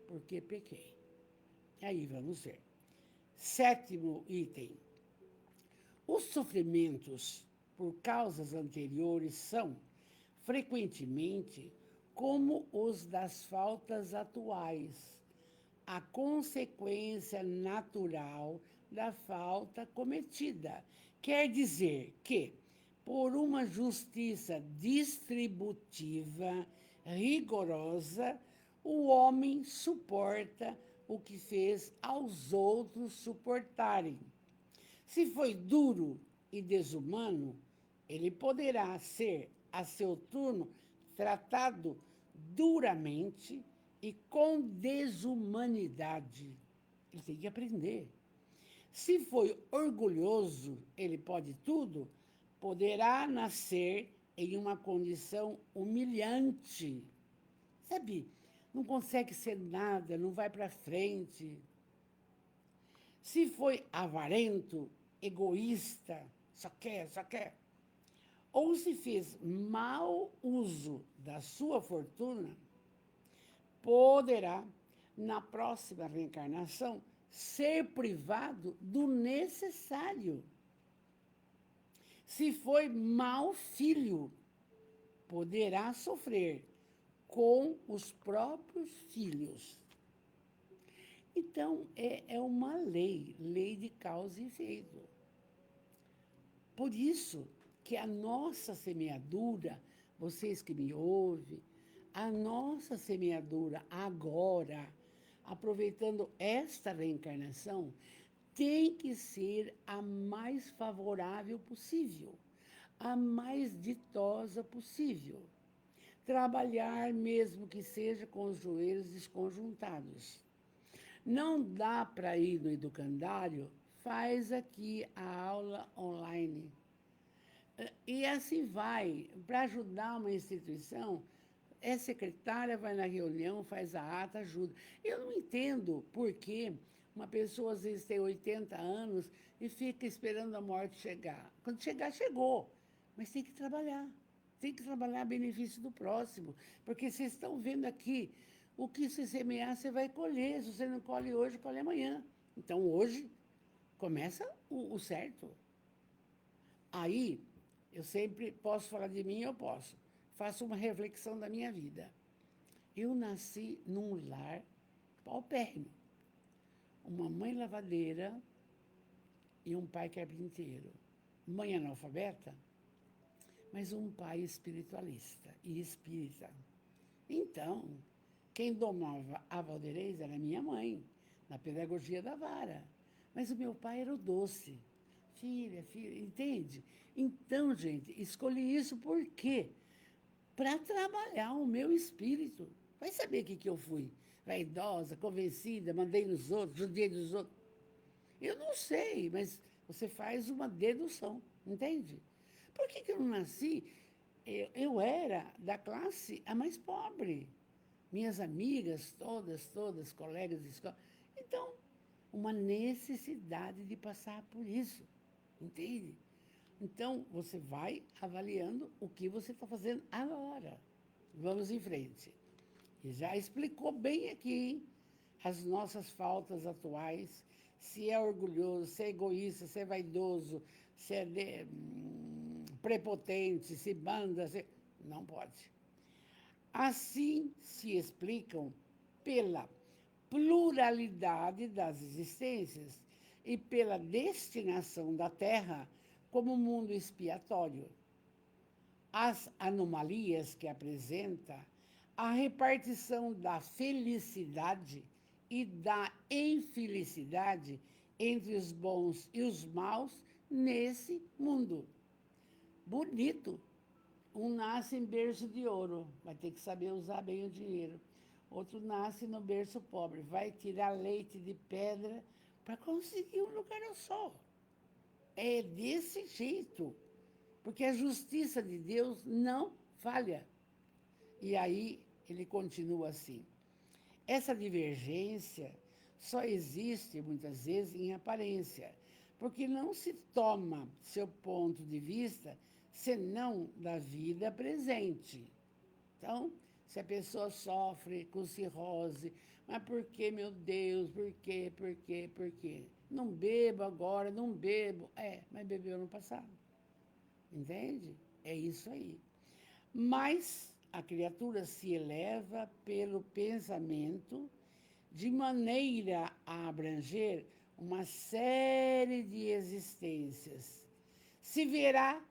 porque pequei. Aí vamos ver. 7º item. Os sofrimentos por causas anteriores são, frequentemente, como os das faltas atuais, a consequência natural da falta cometida. Quer dizer que, por uma justiça distributiva rigorosa, o homem suporta o que fez aos outros suportarem. Se foi duro e desumano, ele poderá ser, a seu turno, tratado duramente e com desumanidade. Ele tem que aprender. Se foi orgulhoso, ele pode tudo, poderá nascer em uma condição humilhante. Sabe, não consegue ser nada, não vai para frente. Se foi avarento, egoísta, só quer, ou se fez mau uso da sua fortuna, poderá, na próxima reencarnação, ser privado do necessário. Se foi mau filho, poderá sofrer com os próprios filhos. Então, é uma lei de causa e efeito. Por isso que a nossa semeadura, vocês que me ouvem, a nossa semeadura agora, aproveitando esta reencarnação, tem que ser a mais favorável possível, a mais ditosa possível. Trabalhar, mesmo que seja com os joelhos desconjuntados. Não dá para ir no educandário, faz aqui a aula online. E assim vai, para ajudar uma instituição, é secretária, vai na reunião, faz a ata, ajuda. Eu não entendo por que uma pessoa às vezes tem 80 anos e fica esperando a morte chegar. Quando chegar, chegou. Mas tem que trabalhar. Tem que trabalhar a benefício do próximo. Porque vocês estão vendo aqui, o que você semear, você vai colher. Se você não colhe hoje, colhe amanhã. Então, hoje, começa o certo. Aí, eu sempre posso falar de mim, eu posso. Faço uma reflexão da minha vida. Eu nasci num lar paupérrimo. Uma mãe lavadeira e um pai carpinteiro. Mãe analfabeta, mas um pai espiritualista e espírita. Então, quem domava a Valdeirês era minha mãe, na pedagogia da vara. Mas o meu pai era o doce. Filha, entende? Então, gente, escolhi isso por quê? Para trabalhar o meu espírito. Vai saber o que eu fui? Vaidosa, convencida, mandei nos outros, judiei dos outros. Eu não sei, mas você faz uma dedução, entende? Por que eu não nasci? Eu era da classe a mais pobre. Minhas amigas, todas, colegas de escola. Então, uma necessidade de passar por isso, entende? Então, você vai avaliando o que você está fazendo agora. Vamos em frente. E já explicou bem aqui as nossas faltas atuais, se é orgulhoso, se é egoísta, se é vaidoso, se é prepotente, se manda, não pode. Assim se explicam pela pluralidade das existências e pela destinação da Terra como mundo expiatório. As anomalias que apresenta a repartição da felicidade e da infelicidade entre os bons e os maus nesse mundo. Bonito. Um nasce em berço de ouro, vai ter que saber usar bem o dinheiro. Outro nasce no berço pobre, vai tirar leite de pedra para conseguir um lugar ao sol. É desse jeito, porque a justiça de Deus não falha. E aí ele continua assim. Essa divergência só existe, muitas vezes, em aparência, porque não se toma seu ponto de vista senão da vida presente. Então, se a pessoa sofre com cirrose, mas por que, meu Deus, por quê, por quê, por quê? Não bebo agora, não bebo. Mas bebeu no passado. Entende? É isso aí. Mas a criatura se eleva pelo pensamento de maneira a abranger uma série de existências. Se verá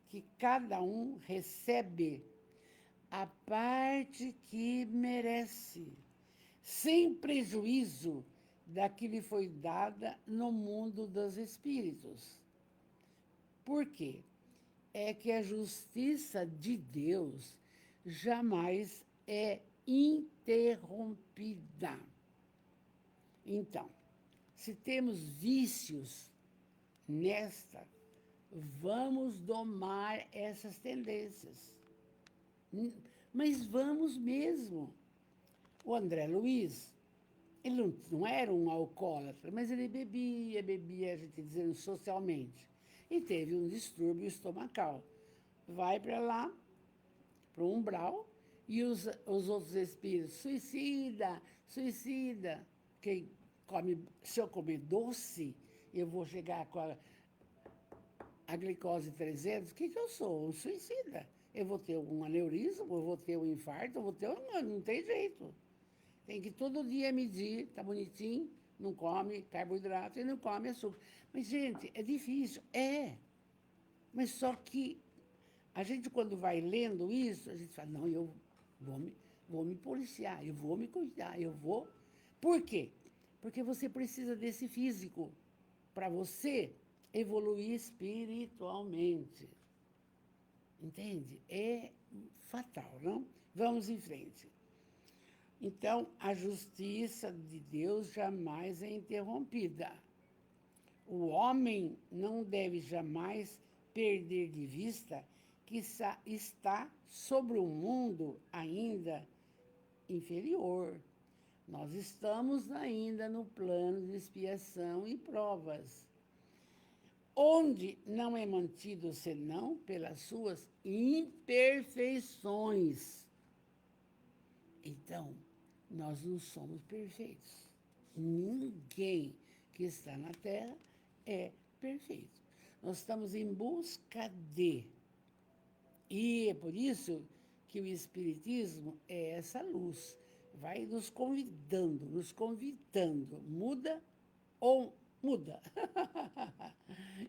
que cada um recebe a parte que merece, sem prejuízo da que lhe foi dada no mundo dos espíritos. Por quê? É que a justiça de Deus jamais é interrompida. Então, se temos vícios nesta, vamos domar essas tendências. Mas vamos mesmo. O André Luiz, ele não era um alcoólatra, mas ele bebia, a gente dizendo socialmente. E teve um distúrbio estomacal. Vai para lá, para o umbral, e os outros espíritos, suicida. Quem come, se eu comer doce, eu vou chegar com a glicose 300, o que eu sou? Um suicida. Eu vou ter um aneurisma, eu vou ter um infarto, eu vou ter não tem jeito. Tem que todo dia medir, tá bonitinho, não come carboidrato e não come açúcar. Mas, gente, é difícil. Mas só que a gente, quando vai lendo isso, a gente fala, não, eu vou me policiar, eu vou me cuidar, eu vou. Por quê? Porque você precisa desse físico para você evoluir espiritualmente. Entende? É fatal, não? Vamos em frente. Então, a justiça de Deus jamais é interrompida. O homem não deve jamais perder de vista que está sobre um mundo ainda inferior. Nós estamos ainda no plano de expiação e provas, onde não é mantido senão pelas suas imperfeições. Então, nós não somos perfeitos. Ninguém que está na Terra é perfeito. Nós estamos em busca de. E é por isso que o Espiritismo é essa luz. Vai nos convidando, nos convidando. Muda ou muda.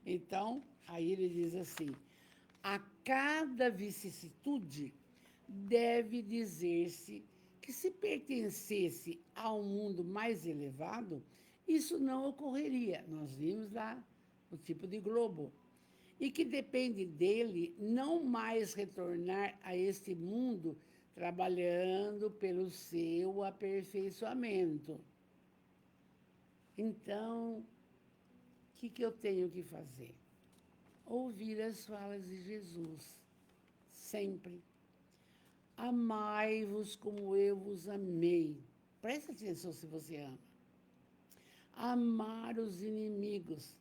Então, aí ele diz assim: a cada vicissitude deve dizer-se que, se pertencesse a um mundo mais elevado, isso não ocorreria. Nós vimos lá o tipo de globo. E que depende dele não mais retornar a este mundo trabalhando pelo seu aperfeiçoamento. Então, o que eu tenho que fazer? Ouvir as falas de Jesus, sempre. Amai-vos como eu vos amei. Presta atenção se você ama. Amar os inimigos.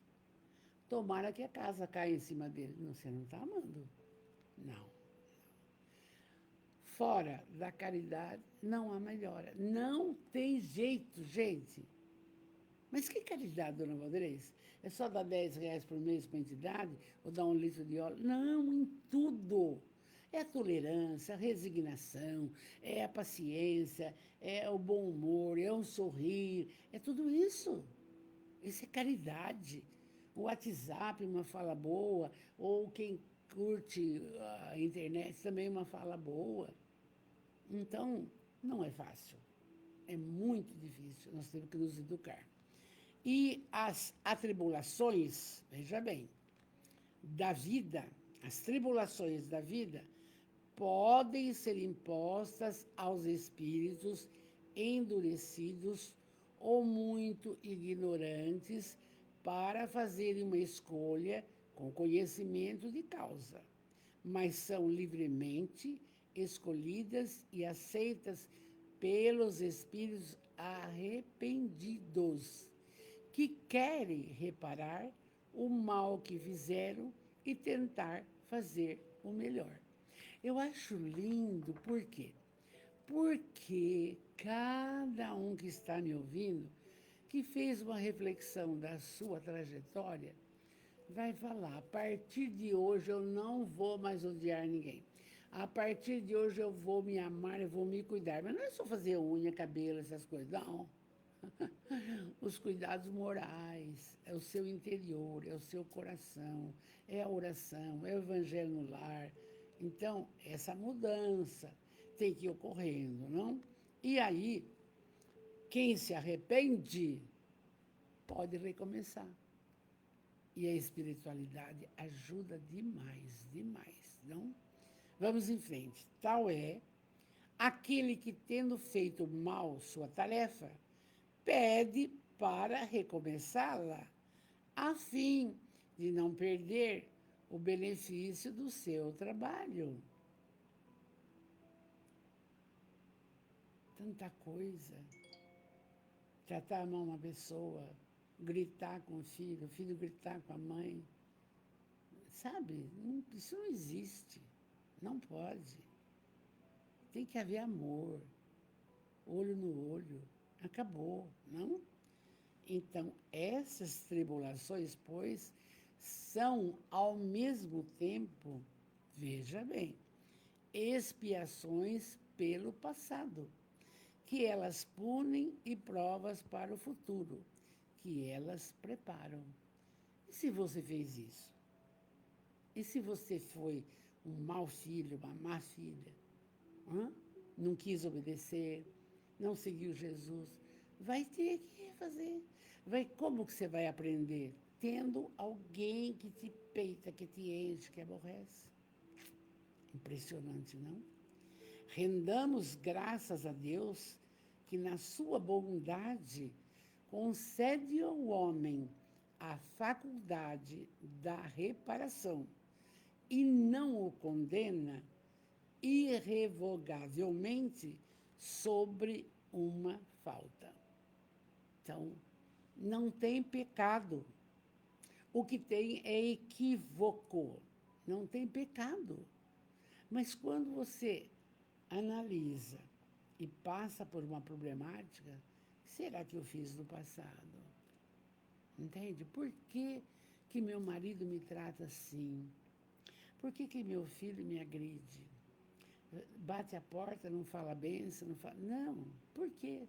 Tomara que a casa caia em cima dele. Não, você não está amando. Não. Fora da caridade, não há melhora. Não tem jeito, gente. Mas que caridade, dona Valdez? É só dar R$ 10 por mês para a entidade? Ou dar 1 litro de óleo? Não, em tudo. É a tolerância, a resignação, é a paciência, é o bom humor, é o sorrir, é tudo isso. Isso é caridade. O WhatsApp, uma fala boa, ou quem curte a internet também uma fala boa. Então, não é fácil. É muito difícil. Nós temos que nos educar. E as atribulações, veja bem, da vida, as tribulações da vida, podem ser impostas aos espíritos endurecidos ou muito ignorantes para fazerem uma escolha com conhecimento de causa, mas são livremente escolhidas e aceitas pelos espíritos arrependidos, que querem reparar o mal que fizeram e tentar fazer o melhor. Eu acho lindo, por quê? Porque cada um que está me ouvindo, que fez uma reflexão da sua trajetória, vai falar: a partir de hoje eu não vou mais odiar ninguém. A partir de hoje eu vou me amar, eu vou me cuidar. Mas não é só fazer unha, cabelo, essas coisas, não. Os cuidados morais, é o seu interior, é o seu coração, é a oração, é o evangelho no lar. Então, essa mudança tem que ir ocorrendo, não? E aí, quem se arrepende pode recomeçar. E a espiritualidade ajuda demais, demais, não? Vamos em frente. Tal é aquele que, tendo feito mal sua tarefa, pede para recomeçá-la, a fim de não perder o benefício do seu trabalho. Tanta coisa. Tratar a mão uma pessoa, gritar com o filho gritar com a mãe. Sabe? Isso não existe. Não pode. Tem que haver amor, olho no olho. Acabou, não? Então, essas tribulações, pois, são ao mesmo tempo, veja bem, expiações pelo passado, que elas punem, e provas para o futuro, que elas preparam. E se você fez isso? E se você foi um mau filho, uma má filha? Não quis obedecer, não seguiu Jesus? Vai ter que refazer. Como que você vai aprender? Tendo alguém que te peita, que te enche, que aborrece. Impressionante, não? Rendamos graças a Deus que, na sua bondade, concede ao homem a faculdade da reparação e não o condena irrevogavelmente sobre uma falta. Então, não tem pecado. O que tem é equívoco. Não tem pecado. Mas quando você analisa e passa por uma problemática, o que será que eu fiz no passado? Entende? Por que que meu marido me trata assim? Por que meu filho me agride? Bate a porta, não fala benção, não fala... Não, por quê?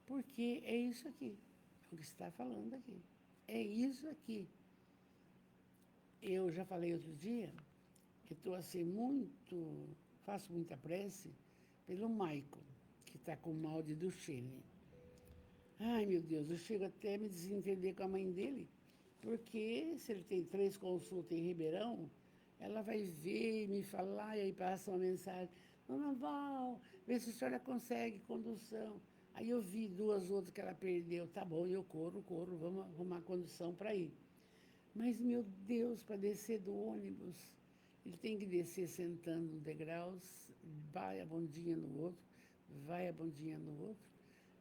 Porque é isso aqui, é o que está falando aqui. É isso aqui. Eu já falei outro dia que estou assim faço muita prece pelo Maicon, que está com mal de Duchenne. Ai, meu Deus, eu chego até a me desentender com a mãe dele, porque se ele tem 3 consultas em Ribeirão, ela vai ver e me falar, e aí passa uma mensagem: Dona Val, vê se a senhora consegue condução. Aí eu vi 2 outras que ela perdeu. Tá bom, eu corro, vamos arrumar condução para ir. Mas, meu Deus, para descer do ônibus, ele tem que descer sentando nos degraus, vai a bundinha no outro, vai a bundinha no outro.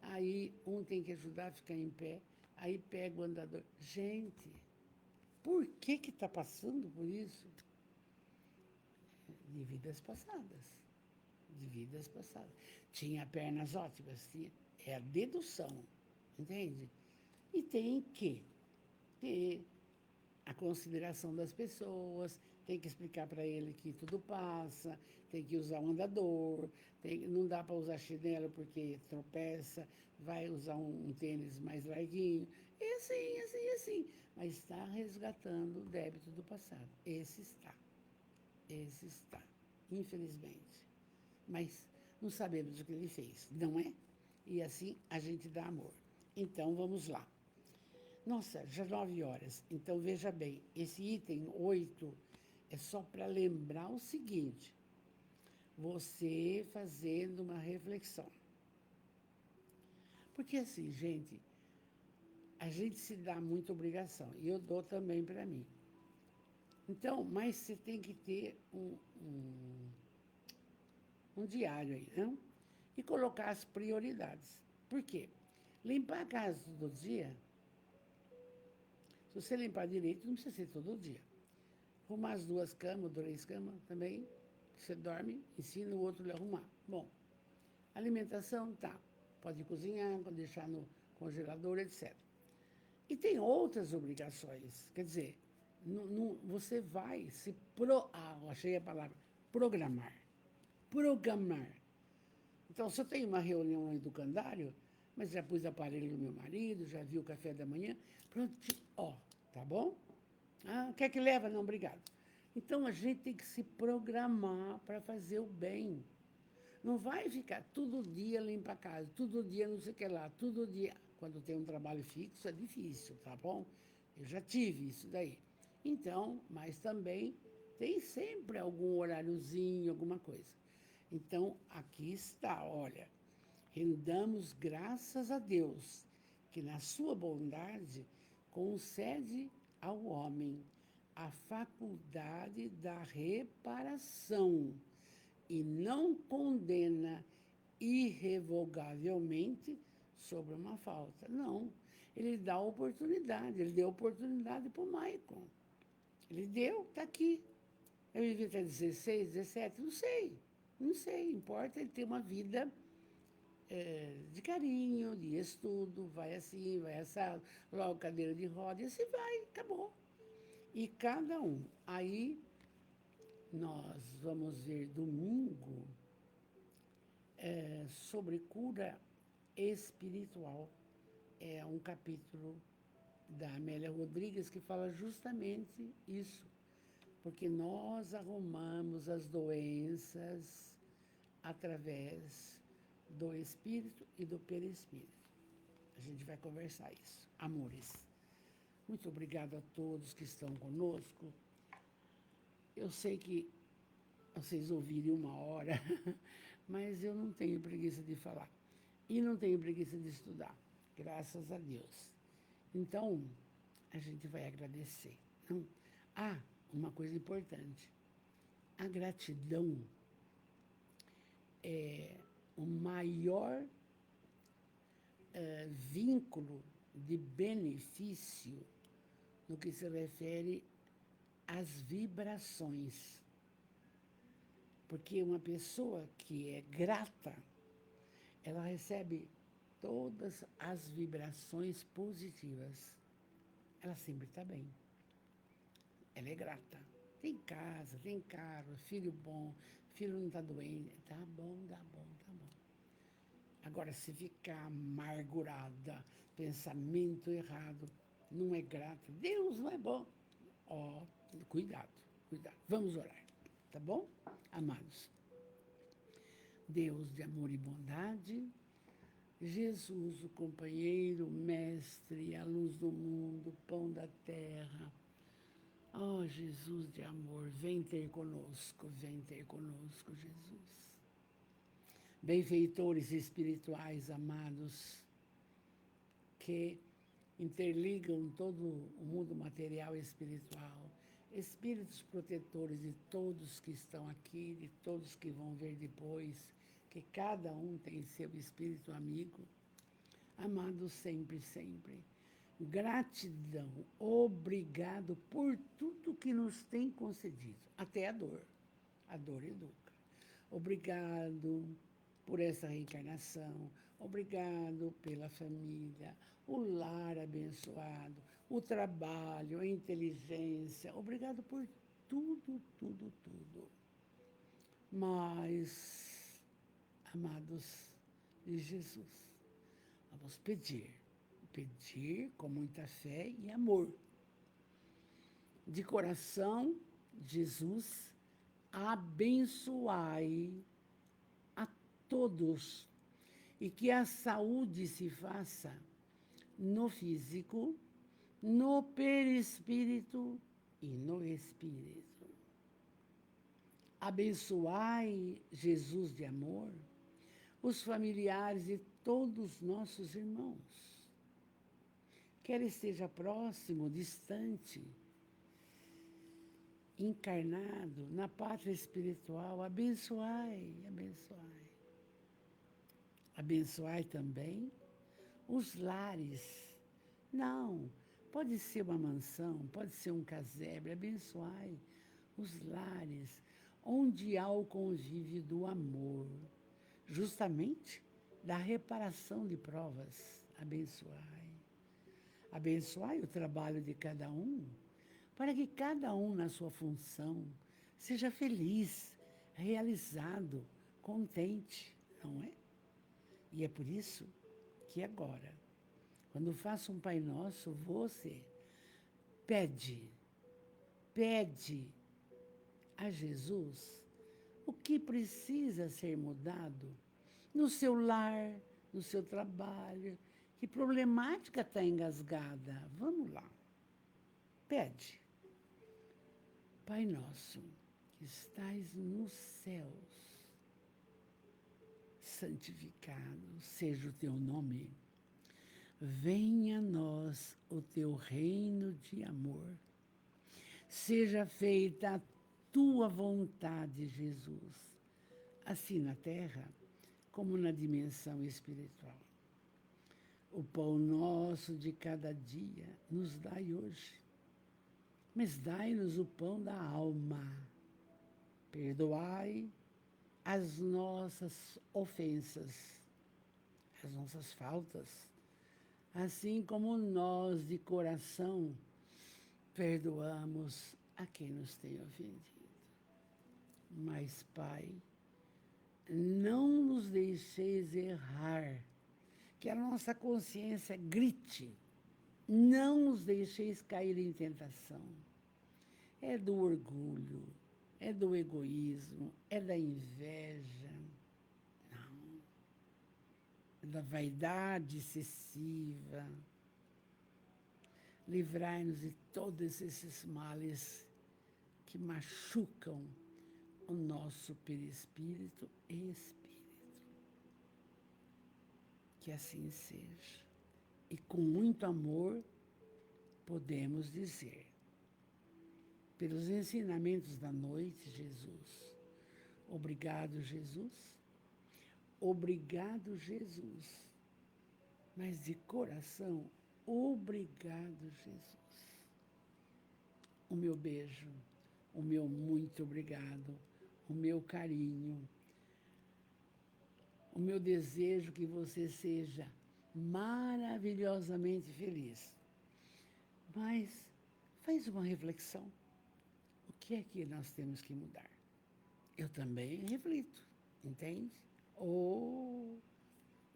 Aí um tem que ajudar a ficar em pé, aí pega o andador. Gente, por que está passando por isso? De vidas passadas. De vidas passadas. Tinha pernas ótimas, tinha. É a dedução, entende? E tem que ter a consideração das pessoas, tem que explicar para ele que tudo passa, tem que usar um andador, não dá para usar chinelo porque tropeça, vai usar um tênis mais larguinho. E assim, assim, assim. Mas está resgatando o débito do passado. Esse está, infelizmente. Mas não sabemos o que ele fez, não é? E assim a gente dá amor. Então vamos lá. Nossa, já 9 horas. Então veja bem, esse item 8 é só para lembrar o seguinte: você fazendo uma reflexão. Porque assim, gente, a gente se dá muita obrigação, e eu dou também para mim. Então, mas você tem que ter um diário aí, não? E colocar as prioridades. Por quê? Limpar a casa todo dia, se você limpar direito, não precisa ser todo dia. Arrumar as 2 camas, 3 camas também, você dorme, ensina o outro a arrumar. Bom, alimentação, tá. Pode cozinhar, pode deixar no congelador, etc. E tem outras obrigações. Quer dizer, você vai se achei a palavra, programar. Programar. Então, se eu tenho uma reunião no educandário, mas já pus aparelho no meu marido, já vi o café da manhã, pronto, ó, tá bom? Ah, quer que leva? Não, obrigado. Então, a gente tem que se programar para fazer o bem. Não vai ficar todo dia limpa a casa, todo dia não sei o que lá, todo dia. Quando tem um trabalho fixo é difícil, tá bom? Eu já tive isso daí. Então, mas também tem sempre algum horáriozinho, alguma coisa. Então, aqui está, olha, rendamos graças a Deus, que na sua bondade concede ao homem a faculdade da reparação e não condena irrevogavelmente sobre uma falta. Não. Ele dá oportunidade. Ele deu oportunidade para o Maicon. Ele deu, está aqui. Eu vivi até 16, 17, não sei. Não sei. Importa ele ter uma vida de carinho, de estudo, vai assim, vai essa, logo cadeira de roda, e assim vai, acabou. E cada um. Aí nós vamos ver domingo sobre cura espiritual. É um capítulo da Amélia Rodrigues que fala justamente isso, porque nós arrumamos as doenças através do espírito e do perispírito. A gente vai conversar isso. Amores, muito obrigado a todos que estão conosco. Eu sei que vocês ouvirem 1 hora, mas eu não tenho preguiça de falar. E não tenho preguiça de estudar, graças a Deus. Então, a gente vai agradecer. Não? Ah, uma coisa importante. A gratidão é o maior vínculo de benefício no que se refere às vibrações. Porque uma pessoa que é grata, ela recebe todas as vibrações positivas. Ela sempre está bem. Ela é grata. Tem casa, tem carro, filho bom, filho não está doente. Tá bom, tá bom, tá bom. Agora, se ficar amargurada, pensamento errado, não é grata, Deus não é bom. Ó, cuidado, cuidado. Vamos orar, tá bom? Amados, Deus de amor e bondade, Jesus, o companheiro, o mestre, a luz do mundo, o pão da terra. Oh, Jesus de amor, vem ter conosco, Jesus. Benfeitores espirituais amados, que interligam todo o mundo material e espiritual, espíritos protetores de todos que estão aqui, de todos que vão ver depois, que cada um tem seu espírito amigo, amado sempre, sempre. Gratidão, obrigado por tudo que nos tem concedido, até a dor. A dor educa. Obrigado por essa reencarnação, obrigado pela família, o lar abençoado, o trabalho, a inteligência, obrigado por tudo, tudo, tudo. Mas, amados de Jesus, vamos pedir com muita fé e amor. De coração, Jesus, abençoai a todos e que a saúde se faça no físico, no perispírito e no espírito. Abençoai, Jesus de amor, os familiares de todos nossos irmãos. Quer esteja próximo, distante, encarnado, na pátria espiritual, abençoai, abençoai. Abençoai também os lares. Não, pode ser uma mansão, pode ser um casebre, abençoai os lares, onde há o convívio do amor, justamente da reparação de provas. Abençoai. Abençoai o trabalho de cada um, para que cada um, na sua função, seja feliz, realizado, contente, não é? E é por isso que agora, quando faço um Pai Nosso, você pede a Jesus o que precisa ser mudado no seu lar, no seu trabalho, que problemática está engasgada. Vamos lá. Pede. Pai nosso, que estais nos céus, santificado seja o teu nome. Venha a nós o teu reino de amor. Seja feita a tua vontade, Jesus, assim na terra como na dimensão espiritual. O pão nosso de cada dia nos dai hoje, mas dai-nos o pão da alma. Perdoai as nossas ofensas, as nossas faltas, assim como nós de coração perdoamos a quem nos tem ofendido. Mas, Pai, não nos deixeis errar, que a nossa consciência grite, não nos deixeis cair em tentação. É do orgulho, é do egoísmo, é da inveja, não, é da vaidade excessiva. Livrai-nos de todos esses males que machucam o nosso perispírito e espírito. Que assim seja. E com muito amor podemos dizer, pelos ensinamentos da noite, Jesus, obrigado, Jesus, obrigado, Jesus, mas de coração, obrigado, Jesus. O meu beijo, o meu muito obrigado, o meu carinho, o meu desejo que você seja maravilhosamente feliz. Mas faz uma reflexão. O que é que nós temos que mudar? Eu também reflito, entende?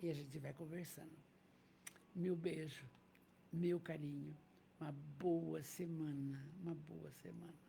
E a gente vai conversando. Meu beijo, meu carinho, uma boa semana, uma boa semana.